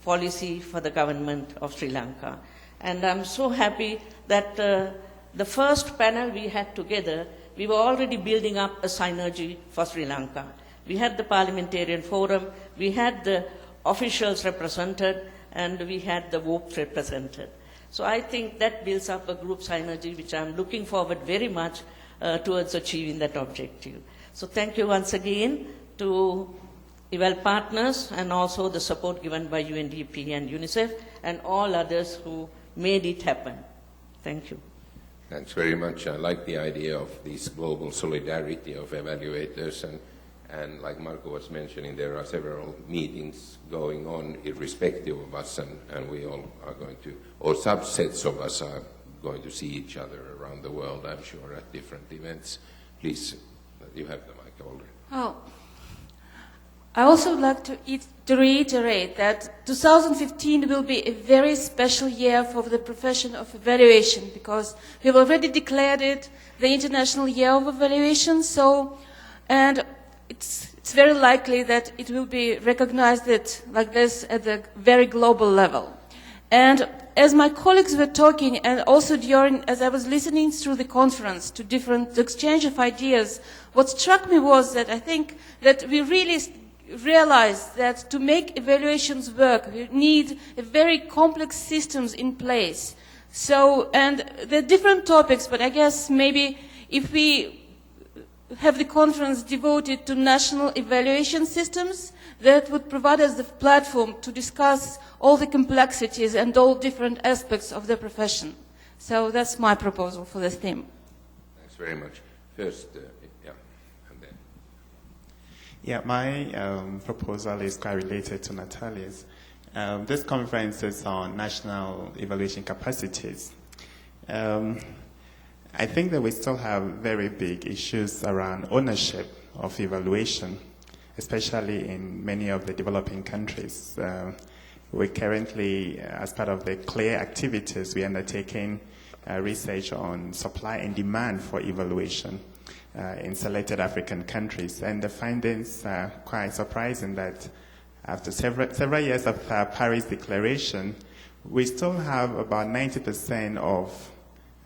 policy for the government of Sri Lanka. And I'm so happy that the first panel we had together, we were already building up a synergy for Sri Lanka. We had the parliamentarian forum, we had the officials represented, and we had the WOPs represented. So I think that builds up a group synergy, which I'm looking forward very much towards achieving that objective. So thank you once again to Eval Partners and also the support given by UNDP and UNICEF and all others who made it happen. Thank you. Thanks very much. I like the idea of this global solidarity of evaluators, and like Marco was mentioning, there are several meetings going on irrespective of us, and we all are going to, or subsets of us are going to see each other around the world, I'm sure, at different events. Please, you have the mic already. Oh. I also would like to reiterate that 2015 will be a very special year for the profession of evaluation, because we've already declared it the International Year of Evaluation, and it's very likely that it will be recognized like this at a very global level. And as my colleagues were talking, and also as I was listening through the conference to the exchange of ideas, what struck me was that I think that we really realized that to make evaluations work, we need a very complex systems in place. And there are different topics, but I guess maybe if we have the conference devoted to national evaluation systems, that would provide us the platform to discuss all the complexities and all different aspects of the profession. So that's my proposal for this theme. Thanks very much. First, and then. Yeah, my proposal is quite related to Natalia's. This conference is on national evaluation capacities. I think that we still have very big issues around ownership of evaluation, especially in many of the developing countries. We currently, as part of the CLEAR activities, we are undertaking research on supply and demand for evaluation in selected African countries. And the findings are quite surprising that after several years of Paris Declaration, we still have about 90% of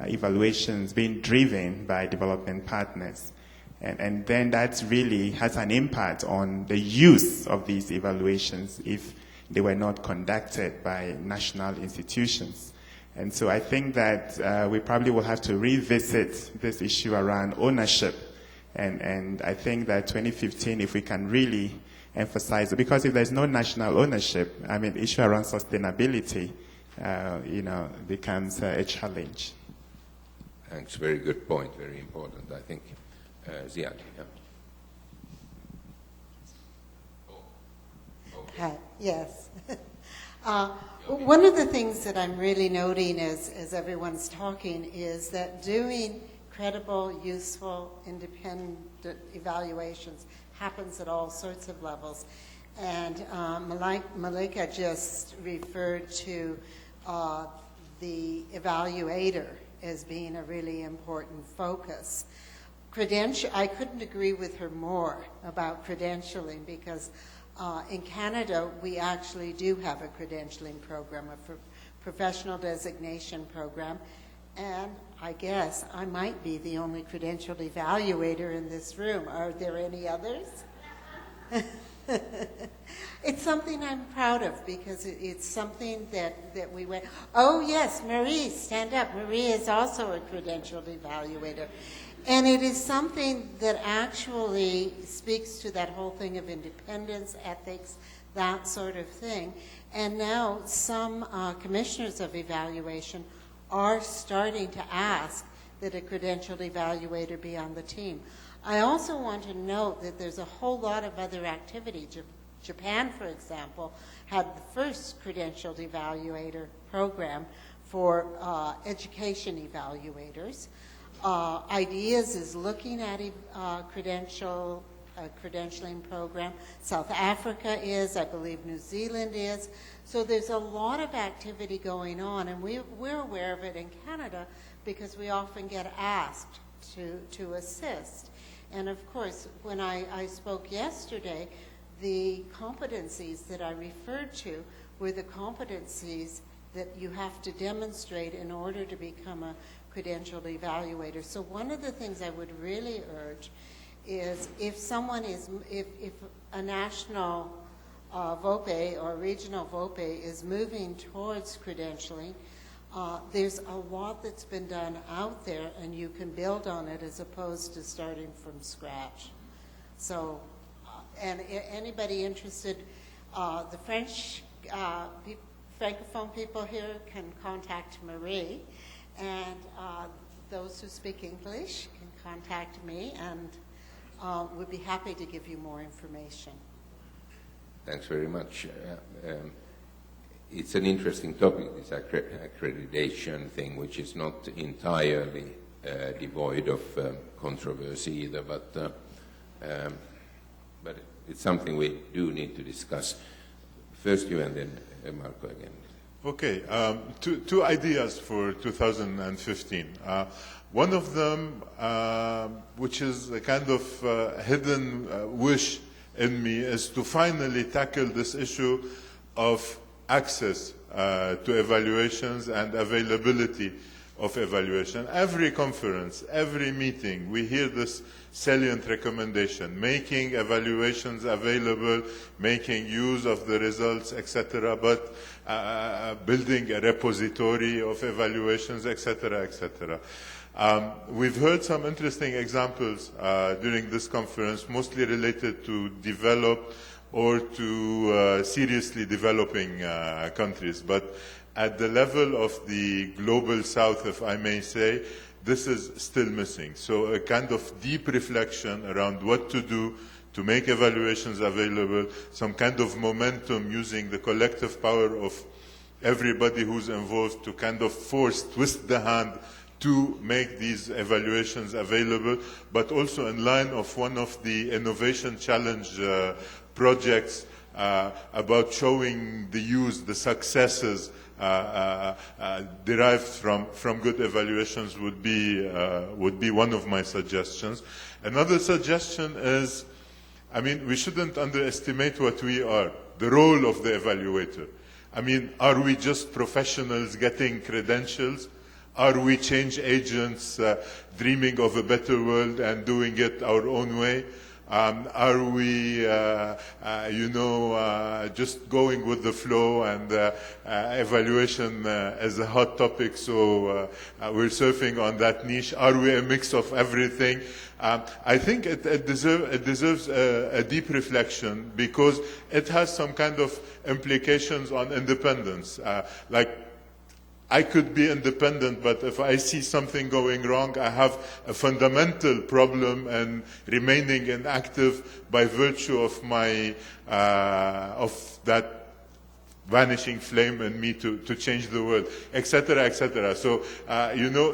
evaluations being driven by development partners. And then that really has an impact on the use of these evaluations if they were not conducted by national institutions. And so I think that we probably will have to revisit this issue around ownership. And I think that 2015, if we can really emphasize it, because if there's no national ownership, I mean, the issue around sustainability, becomes a challenge. Thanks. Very good point. Very important, I think. Ziad. Yeah. Hi. Yes. One of the things that I'm really noting as everyone's talking is that doing credible, useful, independent evaluations happens at all sorts of levels. And Malika just referred to the evaluator as being a really important focus. I couldn't agree with her more about credentialing, because in Canada, we actually do have a credentialing program, a professional designation program, and I guess I might be the only credentialed evaluator in this room. Are there any others? It's something I'm proud of, because it's something that we went, oh yes, Marie, stand up. Marie is also a credentialed evaluator. And it is something that actually speaks to that whole thing of independence, ethics, that sort of thing. And now some commissioners of evaluation are starting to ask that a credentialed evaluator be on the team. I also want to note that there's a whole lot of other activity. Japan, for example, had the first credentialed evaluator program for education evaluators. Ideas is looking at credentialing program. South Africa is, I believe New Zealand is. So there's a lot of activity going on, and we're aware of it in Canada because we often get asked to assist. And of course, when I spoke yesterday, the competencies that I referred to were the competencies that you have to demonstrate in order to become a credentialed evaluator. So one of the things I would really urge is if someone is, if a national VOPE or regional VOPE is moving towards credentialing, there's a lot that's been done out there and you can build on it as opposed to starting from scratch. So, and anybody interested, the French, Francophone people here can contact Marie, and those who speak English can contact me, and we'd be happy to give you more information. Thanks very much. It's an interesting topic, this accreditation thing, which is not entirely devoid of controversy either, but it's something we do need to discuss. First you and then Marco again. Okay, two ideas for 2015. One of them, which is a kind of hidden wish in me, is to finally tackle this issue of access to evaluations and availability of evaluation. Every conference, every meeting, we hear this salient recommendation, making evaluations available, making use of the results, etc., but building a repository of evaluations, etc., etc. We've heard some interesting examples during this conference, mostly related to developed or to seriously developing countries. But at the level of the global south, if I may say, this is still missing. So a kind of deep reflection around what to do to make evaluations available, some kind of momentum using the collective power of everybody who's involved to kind of twist the hand to make these evaluations available, but also in line of one of the Innovation Challenge projects about showing the use, the successes derived from good evaluations would be one of my suggestions. Another suggestion is, I mean, we shouldn't underestimate what we are, the role of the evaluator. I mean, are we just professionals getting credentials? Are we change agents dreaming of a better world and doing it our own way? Are we, just going with the flow and evaluation as a hot topic, so we're surfing on that niche? Are we a mix of everything? I think it deserves a deep reflection because it has some kind of implications on independence. Like, I could be independent, but if I see something going wrong, I have a fundamental problem and remaining inactive by virtue of my of that vanishing flame in me to change the world, etc., etc. So,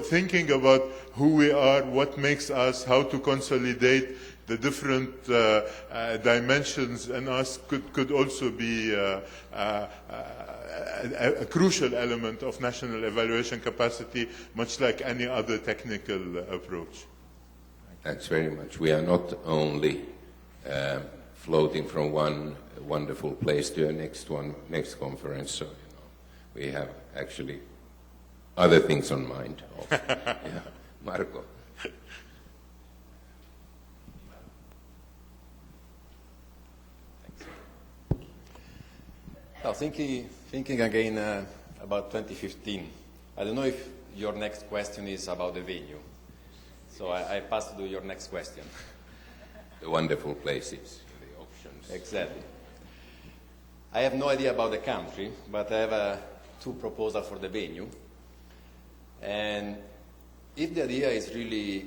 thinking about who we are, what makes us, how to consolidate the different dimensions in us could also be a crucial element of national evaluation capacity, much like any other technical approach. Thanks very much. We are not only floating from one wonderful place to a next conference, so we have actually other things on mind. Yeah. Marco. Now, thinking again about 2015, I don't know if your next question is about the venue. So I pass to your next question. The wonderful places, the options. Exactly. I have no idea about the country, but I have two proposals for the venue. And if the idea is really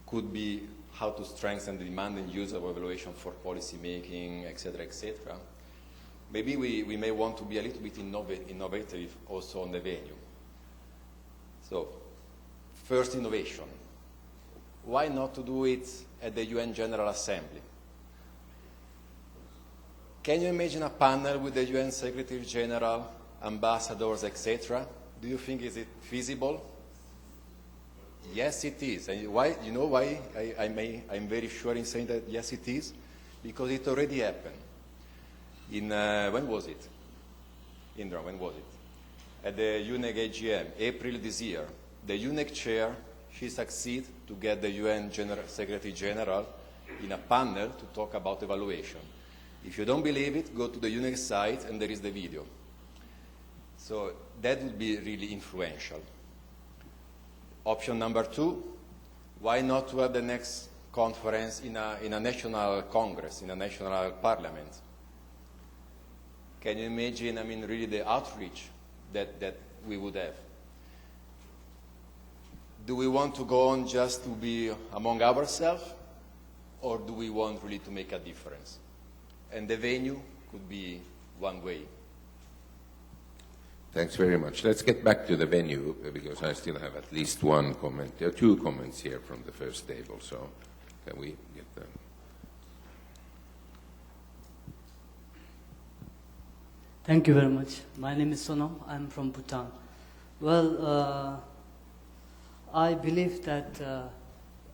could be how to strengthen the demand and use of evaluation for policy making, etc., maybe we may want to be a little bit innovative also on the venue. So, first innovation. Why not to do it at the UN General Assembly? Can you imagine a panel with the UN Secretary General, ambassadors, etc.? Do you think is it feasible? Yes, it is. And why? You know why I'm very sure in saying that yes, it is? Because it already happened. In when was it? Indra, when was it? At the UNEC AGM, April this year. The UNEC chair, she succeeded to get the UN Secretary General in a panel to talk about evaluation. If you don't believe it, go to the UNEC site and there is the video. So that would be really influential. Option number two, why not to have the next conference in a national congress, in a national parliament? Can you imagine, really the outreach that we would have? Do we want to go on just to be among ourselves, or do we want really to make a difference? And the venue could be one way. Thanks very much. Let's get back to the venue, because I still have at least one comment. There are two comments here from the first table, so can we get them? Thank you very much. My name is Sonam. I'm from Bhutan. Well, I believe that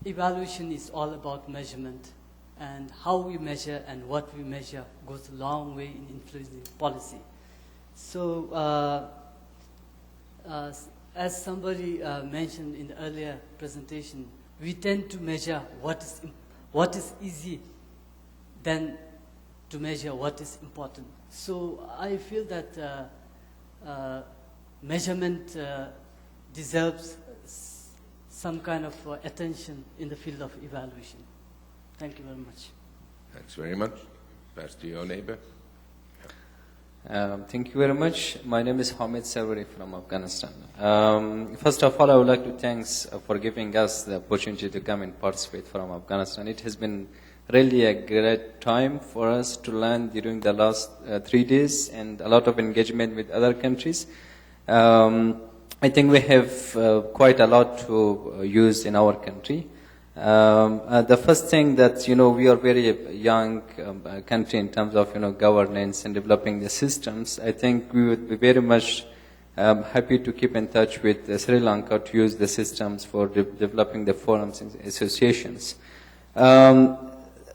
evaluation is all about measurement, and how we measure and what we measure goes a long way in influencing policy. So, as somebody mentioned in the earlier presentation, we tend to measure what is easy than to measure what is important. So I feel that measurement deserves some kind of attention in the field of evaluation. Thank you very much. Thanks very much. Pass to your neighbor. Thank you very much. My name is Hamid Sarwari from Afghanistan. First of all, I would like to thank for giving us the opportunity to come and participate from Afghanistan. It has been really a great time for us to learn during the last 3 days, and a lot of engagement with other countries. I think we have quite a lot to use in our country. The first thing that, we are very young country in terms of, governance and developing the systems. I think we would be very much happy to keep in touch with Sri Lanka to use the systems for developing the forums and associations.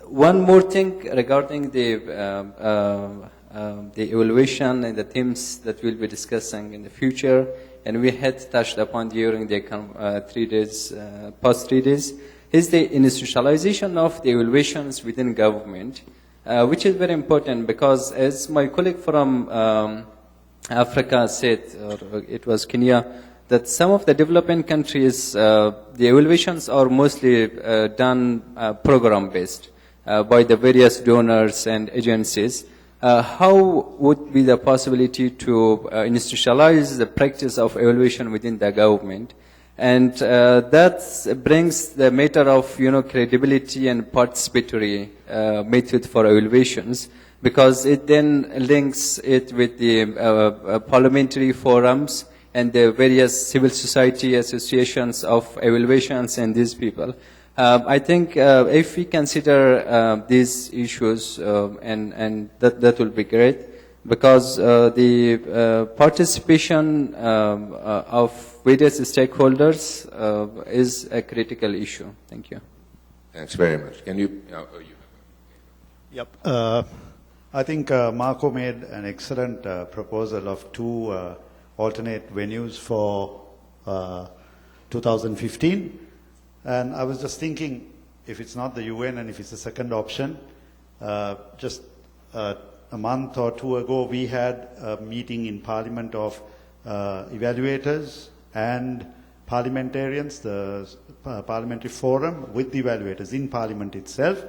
One more thing regarding the evaluation and the themes that we'll be discussing in the future, and we had touched upon during the past 3 days, is the institutionalization of the evaluations within government, which is very important because, as my colleague from Africa said, or it was Kenya, that some of the developing countries, the evaluations are mostly done program-based by the various donors and agencies. How would be the possibility to institutionalize the practice of evaluation within the government? And that brings the matter of, credibility and participatory method for evaluations, because it then links it with the parliamentary forums and the various civil society associations of evaluations and these people. I think if we consider these issues, and that will be great, because the participation of various stakeholders is a critical issue. Thank you. Thanks very much. Can you? Yep. I think Marco made an excellent proposal of 2 alternate venues for 2015. And I was just thinking, if it's not the UN and if it's the second option, just a month or 2 ago, we had a meeting in Parliament of evaluators and parliamentarians, the parliamentary forum with the evaluators in Parliament itself.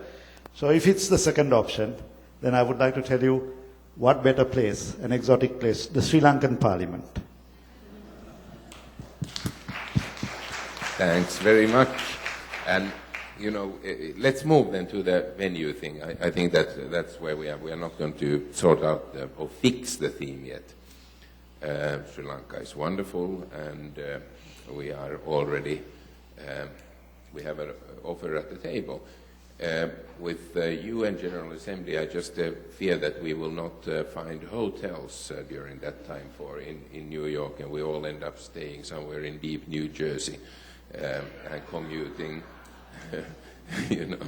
So if it's the second option, then I would like to tell you what better place, an exotic place, the Sri Lankan Parliament. Thanks very much. And, you know, let's move then to the venue thing. I think that's where we are. We are not going to sort out or fix the theme yet. Sri Lanka is wonderful, and we are already, we have an offer at the table. With the UN General Assembly, I just fear that we will not find hotels during that time in New York, and we all end up staying somewhere in deep New Jersey and commuting, you know.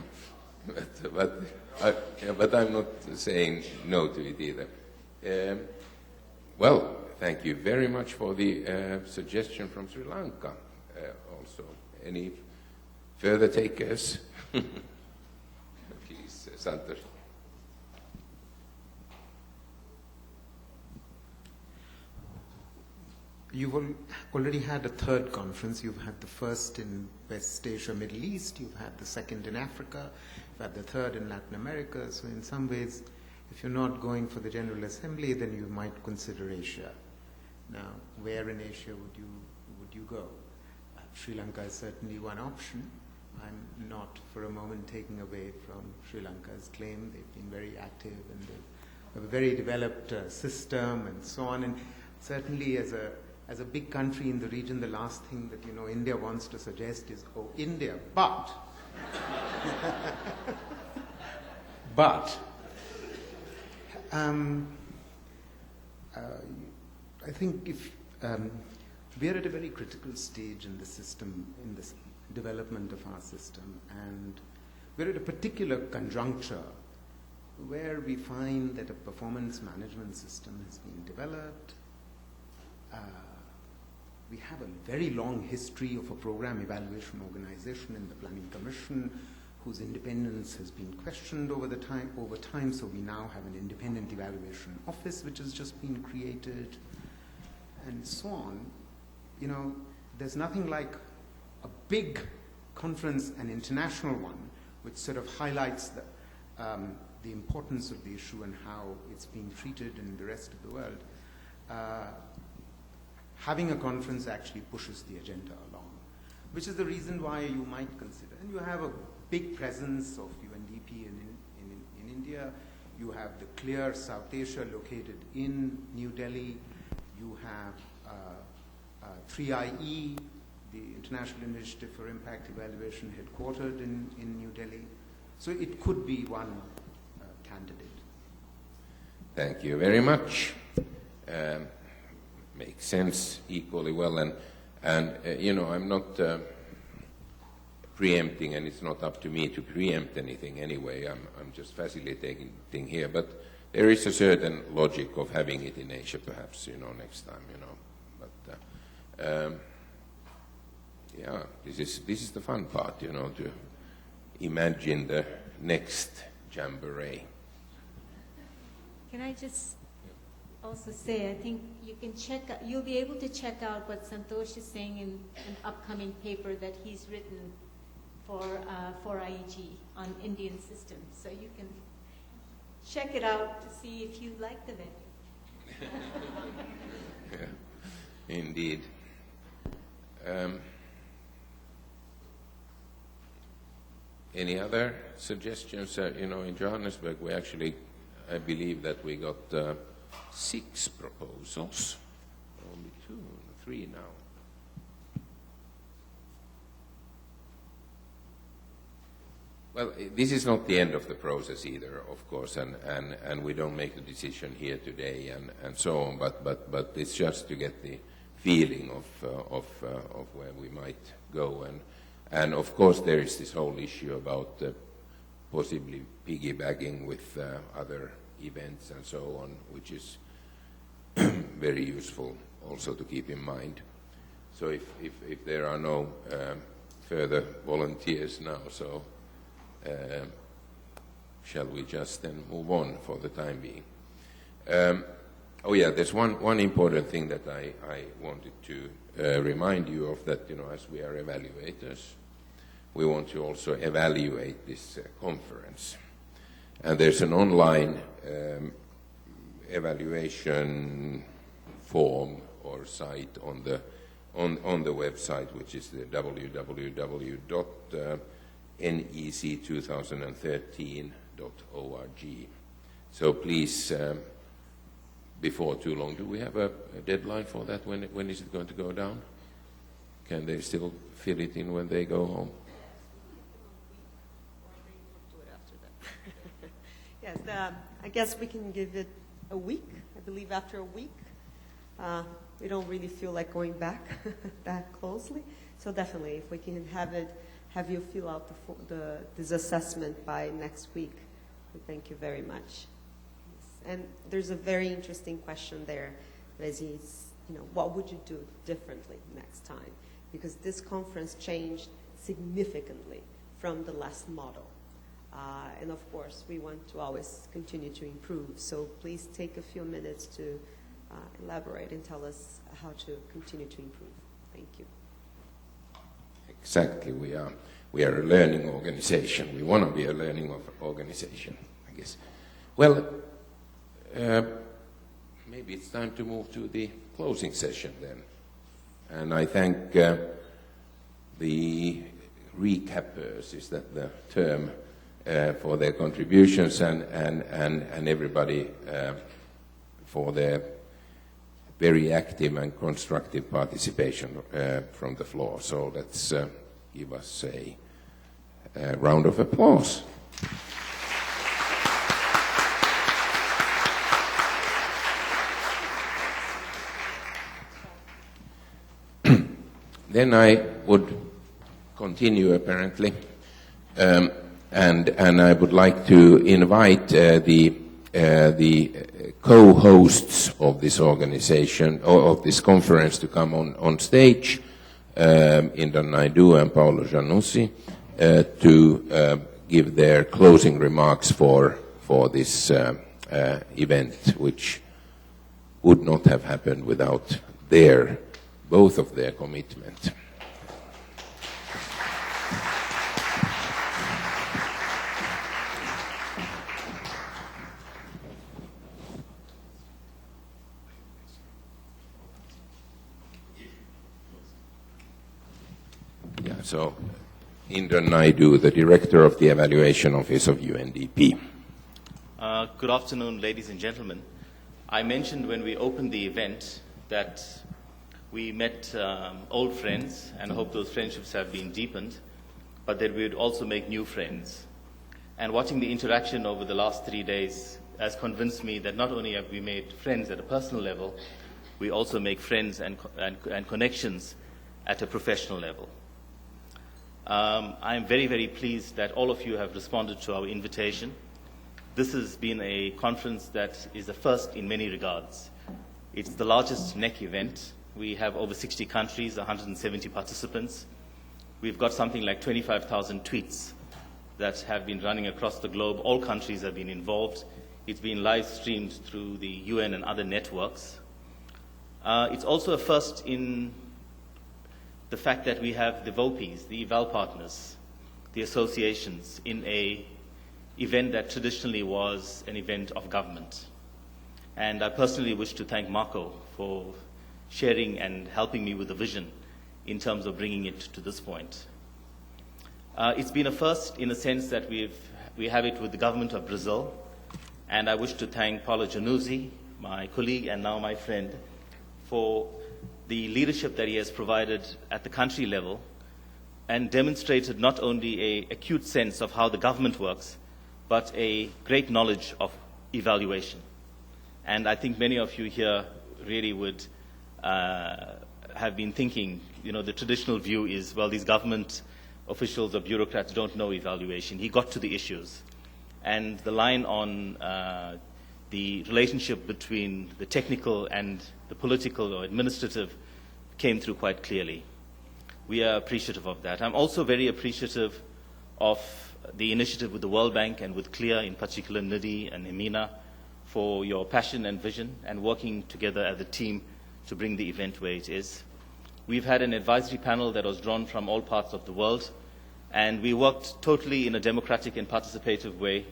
But I'm not saying no to it either. Well, thank you very much for the suggestion from Sri Lanka also. Any further takers? Please, Santosh. You've already had a third conference. You've had the first in West Asia, Middle East. You've had the second in Africa. You've had the third in Latin America. So in some ways, if you're not going for the General Assembly, then you might consider Asia. Now, where in Asia would you go? Sri Lanka is certainly one option. I'm not for a moment taking away from Sri Lanka's claim. They've been very active and they have a very developed system and so on. And certainly as a big country in the region, the last thing that, you know, India wants to suggest is, oh, India, but, I think if we are at a very critical stage in the system, in this development of our system, and we're at a particular conjuncture where we find that a performance management system has been developed. We have a very long history of a program evaluation organization in the Planning Commission whose independence has been questioned over time, so we now have an independent evaluation office which has just been created, and so on. You know, there's nothing like a big conference, an international one, which sort of highlights the importance of the issue and how it's being treated in the rest of the world. Having a conference actually pushes the agenda along, which is the reason why you might consider. And you have a big presence of UNDP in India. You have the CLEAR South Asia located in New Delhi. You have 3IE, the International Initiative for Impact Evaluation, headquartered in New Delhi. So it could be one candidate. Thank you very much. Makes sense equally well, and you know, I'm not preempting, and it's not up to me to preempt anything anyway. I'm just facilitating thing here, but there is a certain logic of having it in Asia, perhaps, you know, next time, you know. But yeah, this is the fun part, you know, to imagine the next jamboree. Can I just also say, I think you can you'll be able to check out what Santosh is saying in an upcoming paper that he's written for IEG on Indian systems. So you can check it out to see if you like the venue. Yeah, indeed. Any other suggestions? You know, in Johannesburg, we actually, I believe that we got 6 proposals, only 2, 3 now. Well, this is not the end of the process either, of course, and we don't make a decision here today and so on, but it's just to get the feeling of where we might go, and of course there is this whole issue about possibly piggybacking with other events and so on, which is very useful also to keep in mind. So if there are no further volunteers now, so shall we just then move on for the time being? Oh yeah, there's one important thing that I wanted to remind you of, that, as we are evaluators, we want to also evaluate this conference. And there's an online evaluation form or site on the website, which is the www.nec2013.org. So please, before too long, do we have a deadline for that? When is it going to go down? Can they still fill it in when they go home? Yes, I guess we can give it a week. I believe after a week, we don't really feel like going back that closely. So definitely, if we can have you fill out this assessment by next week, we thank you very much. And there's a very interesting question there, Rezi. What would you do differently next time? Because this conference changed significantly from the last model. And of course, we want to always continue to improve. So please take a few minutes to elaborate and tell us how to continue to improve. Thank you. Exactly. We are a learning organization. We want to be a learning organization, I guess. Well, maybe it's time to move to the closing session then. And I thank the recappers, is that the term, for their contributions, and everybody for their very active and constructive participation from the floor. So let's give us a round of applause. Then I would continue, apparently, and I would like to invite the co-hosts of this organization, or of this conference, to come on stage, Indra Naidu and Paolo Giannussi, to give their closing remarks for this event, which would not have happened without both of their commitment. So, Indra Naidu, the Director of the Evaluation Office of UNDP. Good afternoon, ladies and gentlemen. I mentioned when we opened the event that we met old friends, and I hope those friendships have been deepened, but that we would also make new friends. And watching the interaction over the last 3 days has convinced me that not only have we made friends at a personal level, we also make friends and connections at a professional level. I am very, very pleased that all of you have responded to our invitation. This has been a conference that is a first in many regards. It's the largest NEC event. We have over 60 countries, 170 participants. We've got something like 25,000 tweets that have been running across the globe. All countries have been involved. It's been live streamed through the UN and other networks. It's also a first in the fact that we have the VOPs, the eval partners, the associations, in an event that traditionally was an event of government. And I personally wish to thank Marco for sharing and helping me with the vision in terms of bringing it to this point. It's been a first in a sense that we have it with the government of Brazil, and I wish to thank Paolo Giannussi, my colleague and now my friend, for the leadership that he has provided at the country level and demonstrated not only an acute sense of how the government works, but a great knowledge of evaluation. And I think many of you here really would have been thinking, the traditional view is, well, these government officials or bureaucrats don't know evaluation. He got to the issues. And the line on the relationship between the technical and the political or administrative came through quite clearly. We are appreciative of that. I'm also very appreciative of the initiative with the World Bank and with CLEAR, in particular NIDI and EMINA, for your passion and vision and working together as a team to bring the event where it is. We've had an advisory panel that was drawn from all parts of the world, and we worked totally in a democratic and participative way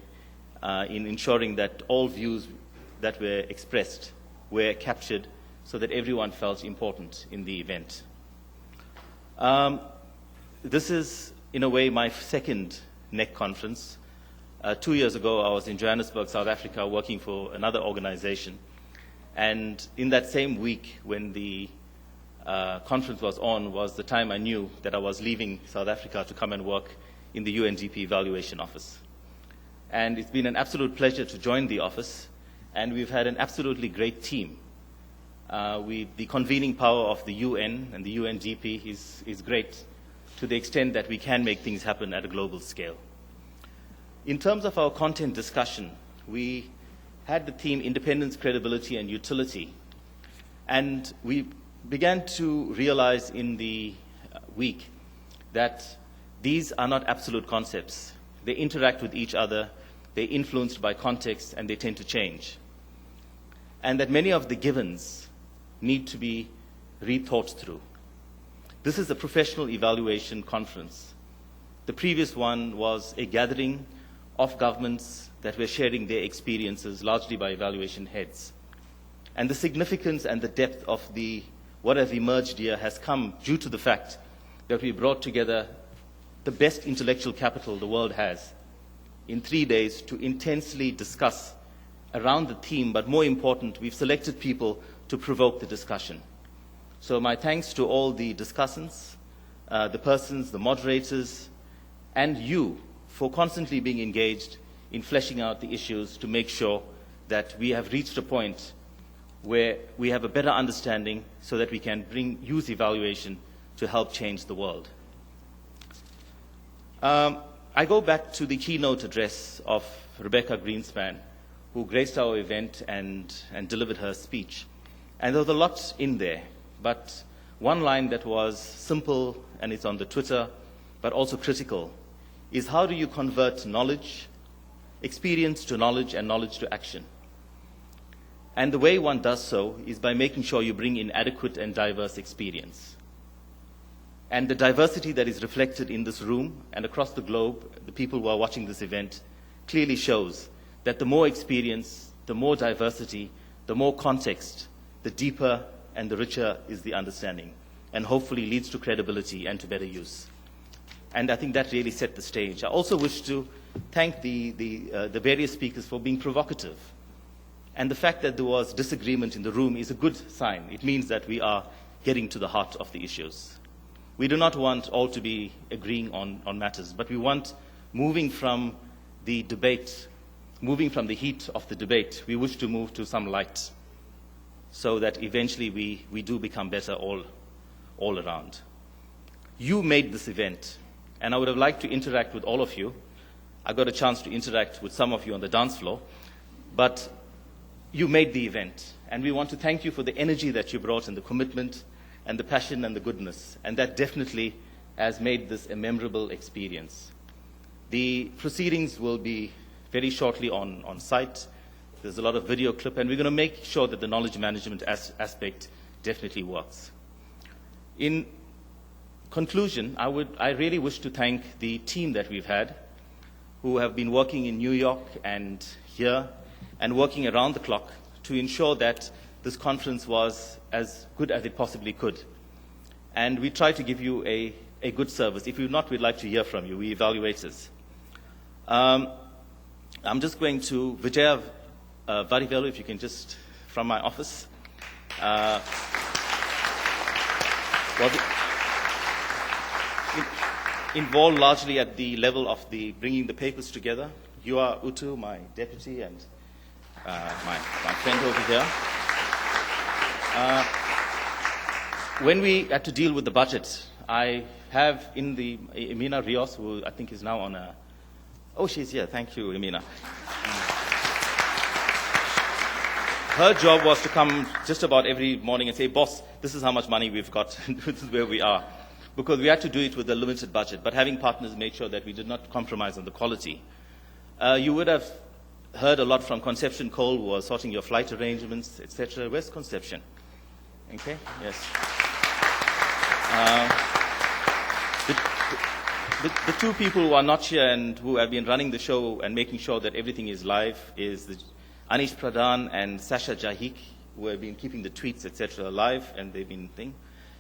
in ensuring that all views that were expressed were captured so that everyone felt important in the event. This is, in a way, my second NEC conference. 2 years ago, I was in Johannesburg, South Africa, working for another organization. And in that same week, when the conference was on, was the time I knew that I was leaving South Africa to come and work in the UNDP Evaluation Office. And it's been an absolute pleasure to join the office, and we've had an absolutely great team. The convening power of the UN and the UNDP is great to the extent that we can make things happen at a global scale. In terms of our content discussion, we had the theme independence, credibility, and utility. And we began to realize in the week that these are not absolute concepts. They interact with each other, they're influenced by context, and they tend to change. And that many of the givens need to be rethought through. This is a professional evaluation conference. The previous one was a gathering of governments that were sharing their experiences, largely by evaluation heads. And the significance and the depth of what has emerged here has come due to the fact that we brought together the best intellectual capital the world has in 3 days to intensely discuss around the theme, but more important, we've selected people to provoke the discussion. So my thanks to all the discussants, the persons, the moderators, and you for constantly being engaged in fleshing out the issues to make sure that we have reached a point where we have a better understanding so that we can use evaluation to help change the world. I go back to the keynote address of Rebecca Greenspan, who graced our event and delivered her speech. And there was a lot in there, but one line that was simple, and it's on the Twitter, but also critical, is how do you convert knowledge, experience to knowledge, and knowledge to action? And the way one does so is by making sure you bring in adequate and diverse experience. And the diversity that is reflected in this room and across the globe, the people who are watching this event, clearly shows that the more experience, the more diversity, the more context, the deeper and the richer is the understanding, and hopefully leads to credibility and to better use. And I think that really set the stage. I also wish to thank the various speakers for being provocative. And the fact that there was disagreement in the room is a good sign. It means that we are getting to the heart of the issues. We do not want all to be agreeing on matters, but we want moving from the debate, moving from the heat of the debate, we wish to move to some light so that eventually we do become better all around. You made this event, and I would have liked to interact with all of you. I got a chance to interact with some of you on the dance floor, but you made the event, and we want to thank you for the energy that you brought and the commitment and the passion and the goodness, and that definitely has made this a memorable experience. The proceedings will be very shortly on site. There's a lot of video clip, and we're going to make sure that the knowledge management aspect definitely works. In conclusion, I really wish to thank the team that we've had, who have been working in New York and here, and working around the clock to ensure that this conference was as good as it possibly could. And we try to give you a good service. If you're not, we'd like to hear from you. We evaluators. I'm just going to Vijaya Varivelu, if you can just, from my office. Involved largely at the level of bringing the papers together. You are Utu, my deputy, and my friend over here. When we had to deal with the budget, I have in the Emina Rios, who I think is now on a... Oh, she's here. Thank you, Emina. Her job was to come just about every morning and say, boss, this is how much money we've got, this is where we are. Because we had to do it with a limited budget, but having partners made sure that we did not compromise on the quality. You would have heard a lot from Conception Cole, who was sorting your flight arrangements, etc. Where's Conception? Okay, yes. The two people who are not here and who have been running the show and making sure that everything is live is Anish Pradhan and Sasha Jahik, who have been keeping the tweets, etc. alive, and they've been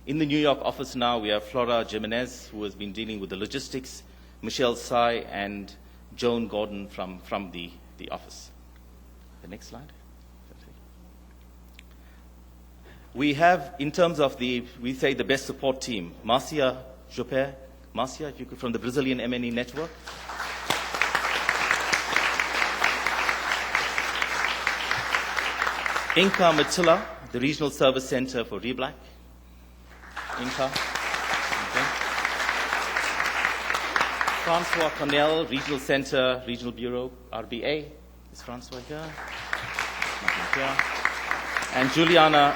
In the New York office now, we have Flora Jimenez, who has been dealing with the logistics, Michelle Tsai, and Joan Gordon from the office. The next slide. We have, in terms of we say the best support team, Marcia Jopé. Marcia, if you could, from the Brazilian MNE network. Inka Matsula, the Regional Service Center for Reblack. Inka. Okay. Francois Cornell, Regional Center, Regional Bureau, RBA. Is Francois here? Here. And Juliana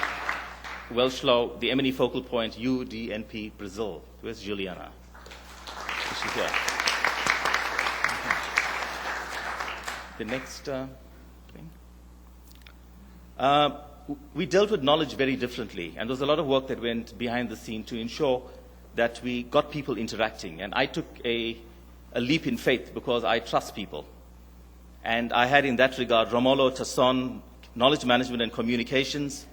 Welshlow, the MNE Focal Point, UDNP Brazil. Where's Juliana? Is she here? Okay. The next thing. We dealt with knowledge very differently, and there was a lot of work that went behind the scene to ensure that we got people interacting. And I took a leap in faith because I trust people. And I had in that regard Romulo Tasson, Knowledge Management and Communications,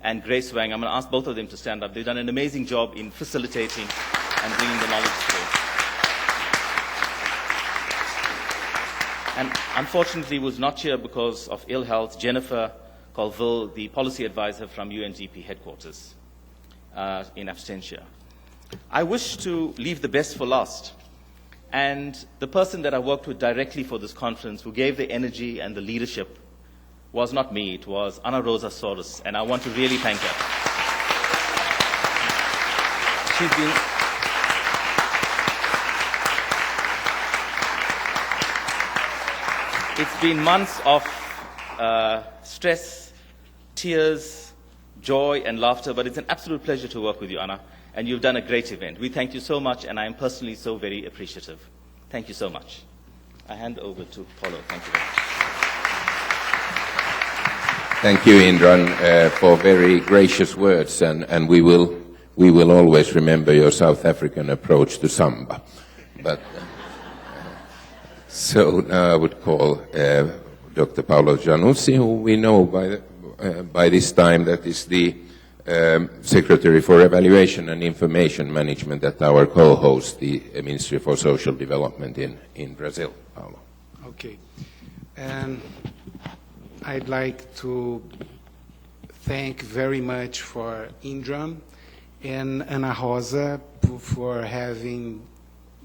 and Grace Wang. I'm going to ask both of them to stand up. They've done an amazing job in facilitating and bringing the knowledge through. And unfortunately was not here because of ill health, Jennifer Colville, the policy advisor from UNDP headquarters in absentia. I wish to leave the best for last. And the person that I worked with directly for this conference, who gave the energy and the leadership, was not me, it was Ana Rosa Soros, and I want to really thank her. It's been months of stress, tears, joy, and laughter, but it's an absolute pleasure to work with you, Anna, and you've done a great event. We thank you so much, and I am personally so very appreciative. Thank you so much. I hand over to Paulo. Thank you very much. Thank you, Indran, for very gracious words, and we will always remember your South African approach to samba. But so now I would call Dr. Paolo Giannuzzi, who we know by this time that is the Secretary for Evaluation and Information Management at our co-host, the Ministry for Social Development in Brazil. Paolo. Okay. And I'd like to thank very much for Indran and Ana Rosa for having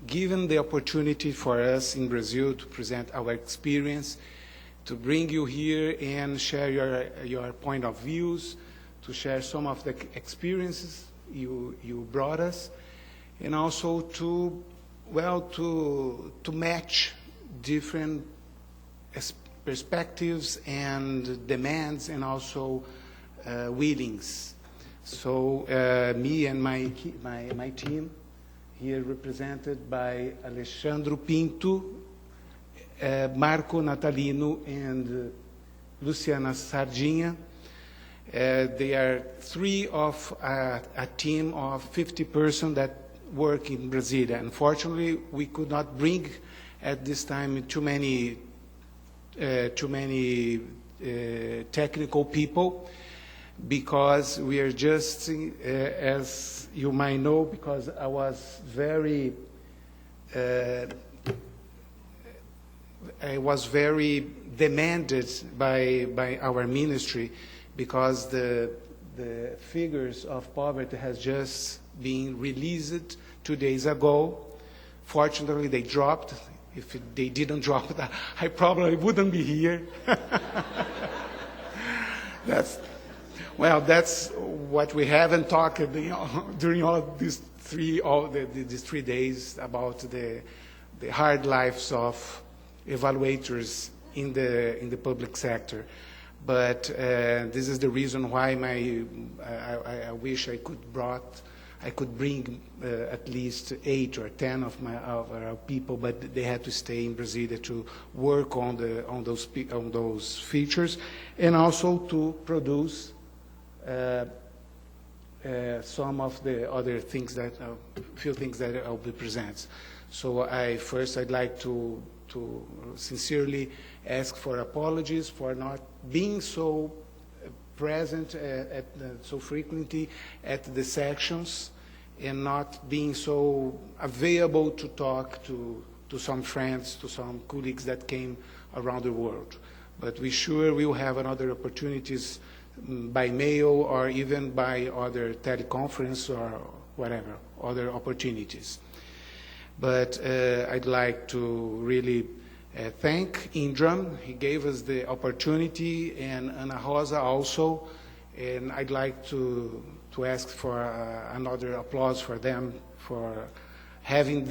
given the opportunity for us in Brazil to present our experience, to bring you here and share your point of views, to share some of the experiences you brought us, and also to match different perspectives and demands and also willings. So me and my team, here represented by Alexandro Pinto, Marco Natalino, and Luciana Sardinha. They are three of a team of 50 persons that work in Brasilia. Unfortunately, we could not bring at this time too many technical people, because we are just, as you might know, because I was very demanded by our ministry, because the figures of poverty has just been released 2 days ago. Fortunately, they dropped. If they didn't drop, I probably wouldn't be here. That's what we haven't talked during all these 3 days about the hard lives of evaluators in the public sector. But this is the reason why I wish I could brought I could bring at least 8 or 10 of our people, but they had to stay in Brasilia to work on those features, and also to produce some of the other things that few things that I'll be present. So I'd like to sincerely ask for apologies for not being so present so frequently at the sections and not being so available to talk to some friends, to some colleagues that came around the world. But we sure will have another opportunities by mail or even by other teleconference or whatever, other opportunities. But I'd like to really thank Indram. He gave us the opportunity, and Ana Rosa also. And I'd like to ask for another applause for them for having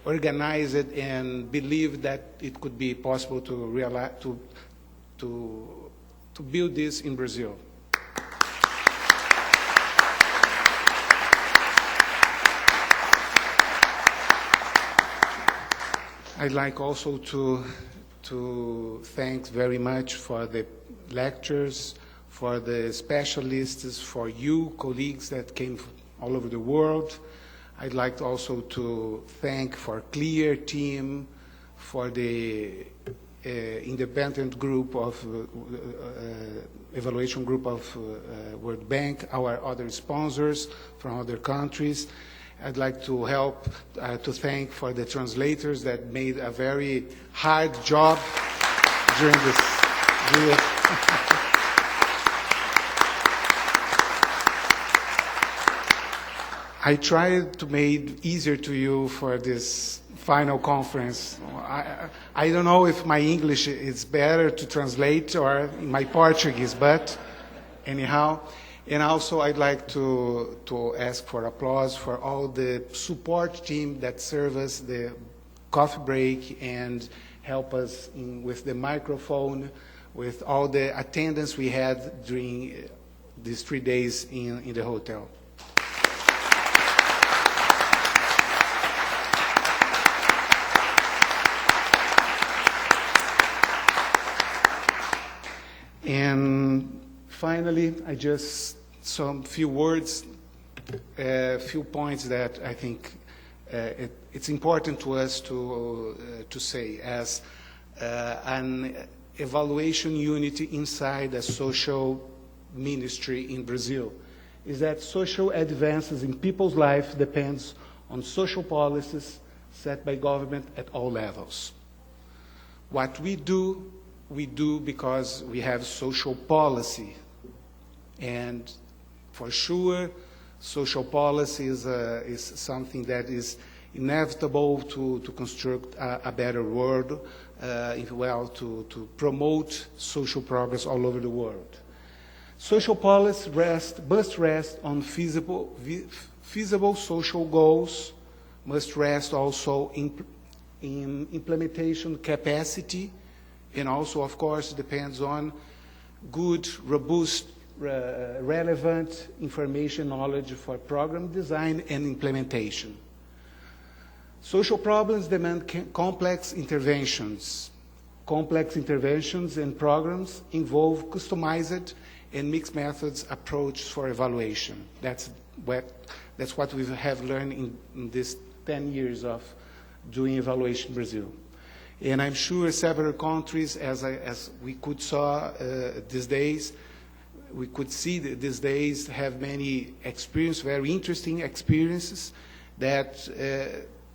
organized it and believe that it could be possible to realize, to build this in Brazil. I'd like also to thank very much for the lectures, for the specialists, for you colleagues that came from all over the world. I'd like also to thank for CLEAR team, for the independent group of evaluation group of World Bank, our other sponsors from other countries. I'd like to to thank for the translators that made a very hard job during this year. I tried to make it easier to you for this final conference. I don't know if my English is better to translate or my Portuguese, but anyhow. And also I'd like to ask for applause for all the support team that serve us the coffee break and help us with the microphone, with all the attendance we had during these 3 days in the hotel. And finally, some few words, a few points that I think it's important to us to say as an evaluation unity inside a social ministry in Brazil, is that social advances in people's life depends on social policies set by government at all levels. What we do because we have social policy. And for sure, social policy is something that is inevitable to construct a better world, to promote social progress all over the world. Social policy must rest on feasible social goals, must rest also in implementation capacity, and also, of course, depends on good, robust, relevant information knowledge for program design and implementation. Social problems demand complex interventions. Complex interventions and programs involve customized and mixed methods approach for evaluation. That's what we have learned in these 10 years of doing evaluation in Brazil. And I'm sure several countries, as we could saw these days, we could see that these days have many very interesting experiences that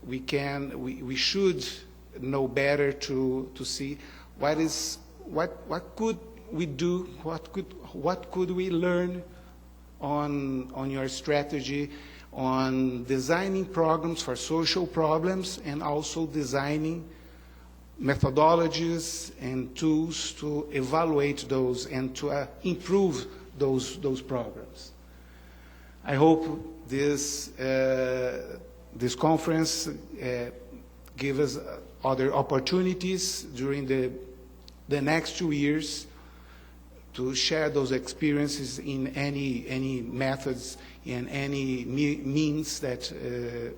we should know better to see what could we do, what could we learn on your strategy on designing programs for social problems and also designing methodologies and tools to evaluate those and to improve those programs. I hope this conference gives us other opportunities during the next 2 years to share those experiences in any methods and any means that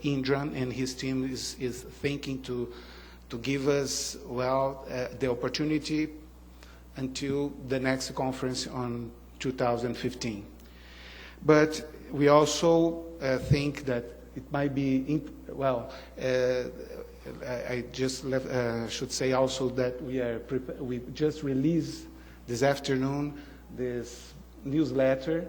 Indran and his team is thinking to give us, well, the opportunity until the next conference on 2015. But we also think that it might be, I just should say also that we just released this afternoon this newsletter.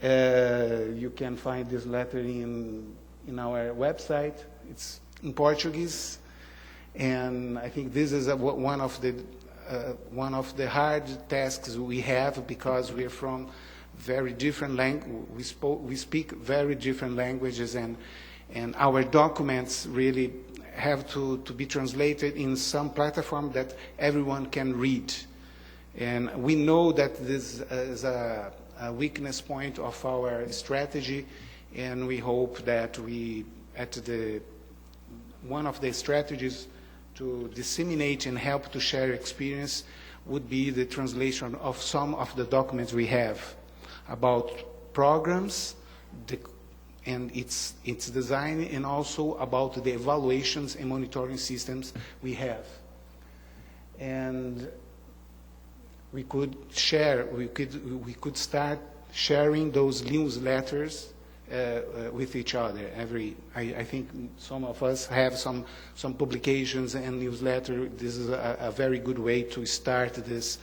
You can find this letter in our website. It's in Portuguese, and I think this is one of the hard tasks we have, because we're from very different we speak very different languages, and our documents really have to be translated in some platform that everyone can read. And we know that this is a weakness point of our strategy, and we hope that one of the strategies to disseminate and help to share experience would be the translation of some of the documents we have about programs and its design, and also about the evaluations and monitoring systems we have. And we could start sharing those newsletters with each other. I think some of us have some publications and newsletter. This is a very good way to start this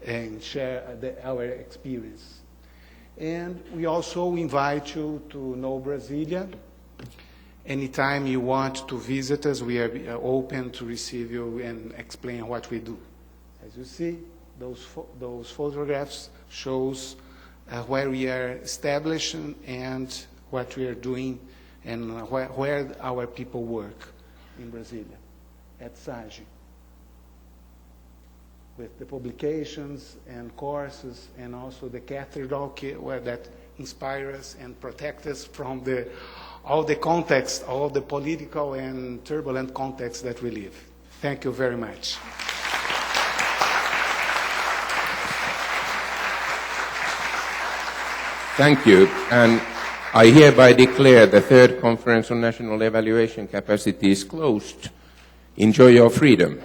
and share our experience. And we also invite you to know Brasilia. Anytime you want to visit us, we are open to receive you and explain what we do. As you see, those photographs shows where we are established and what we are doing, and where our people work in Brasilia, at SAGE, with the publications and courses, and also the cathedral that inspire us and protect us from all the context, all the political and turbulent context that we live. Thank you very much. Thank you. And I hereby declare the third conference on national evaluation capacity is closed. Enjoy your freedom.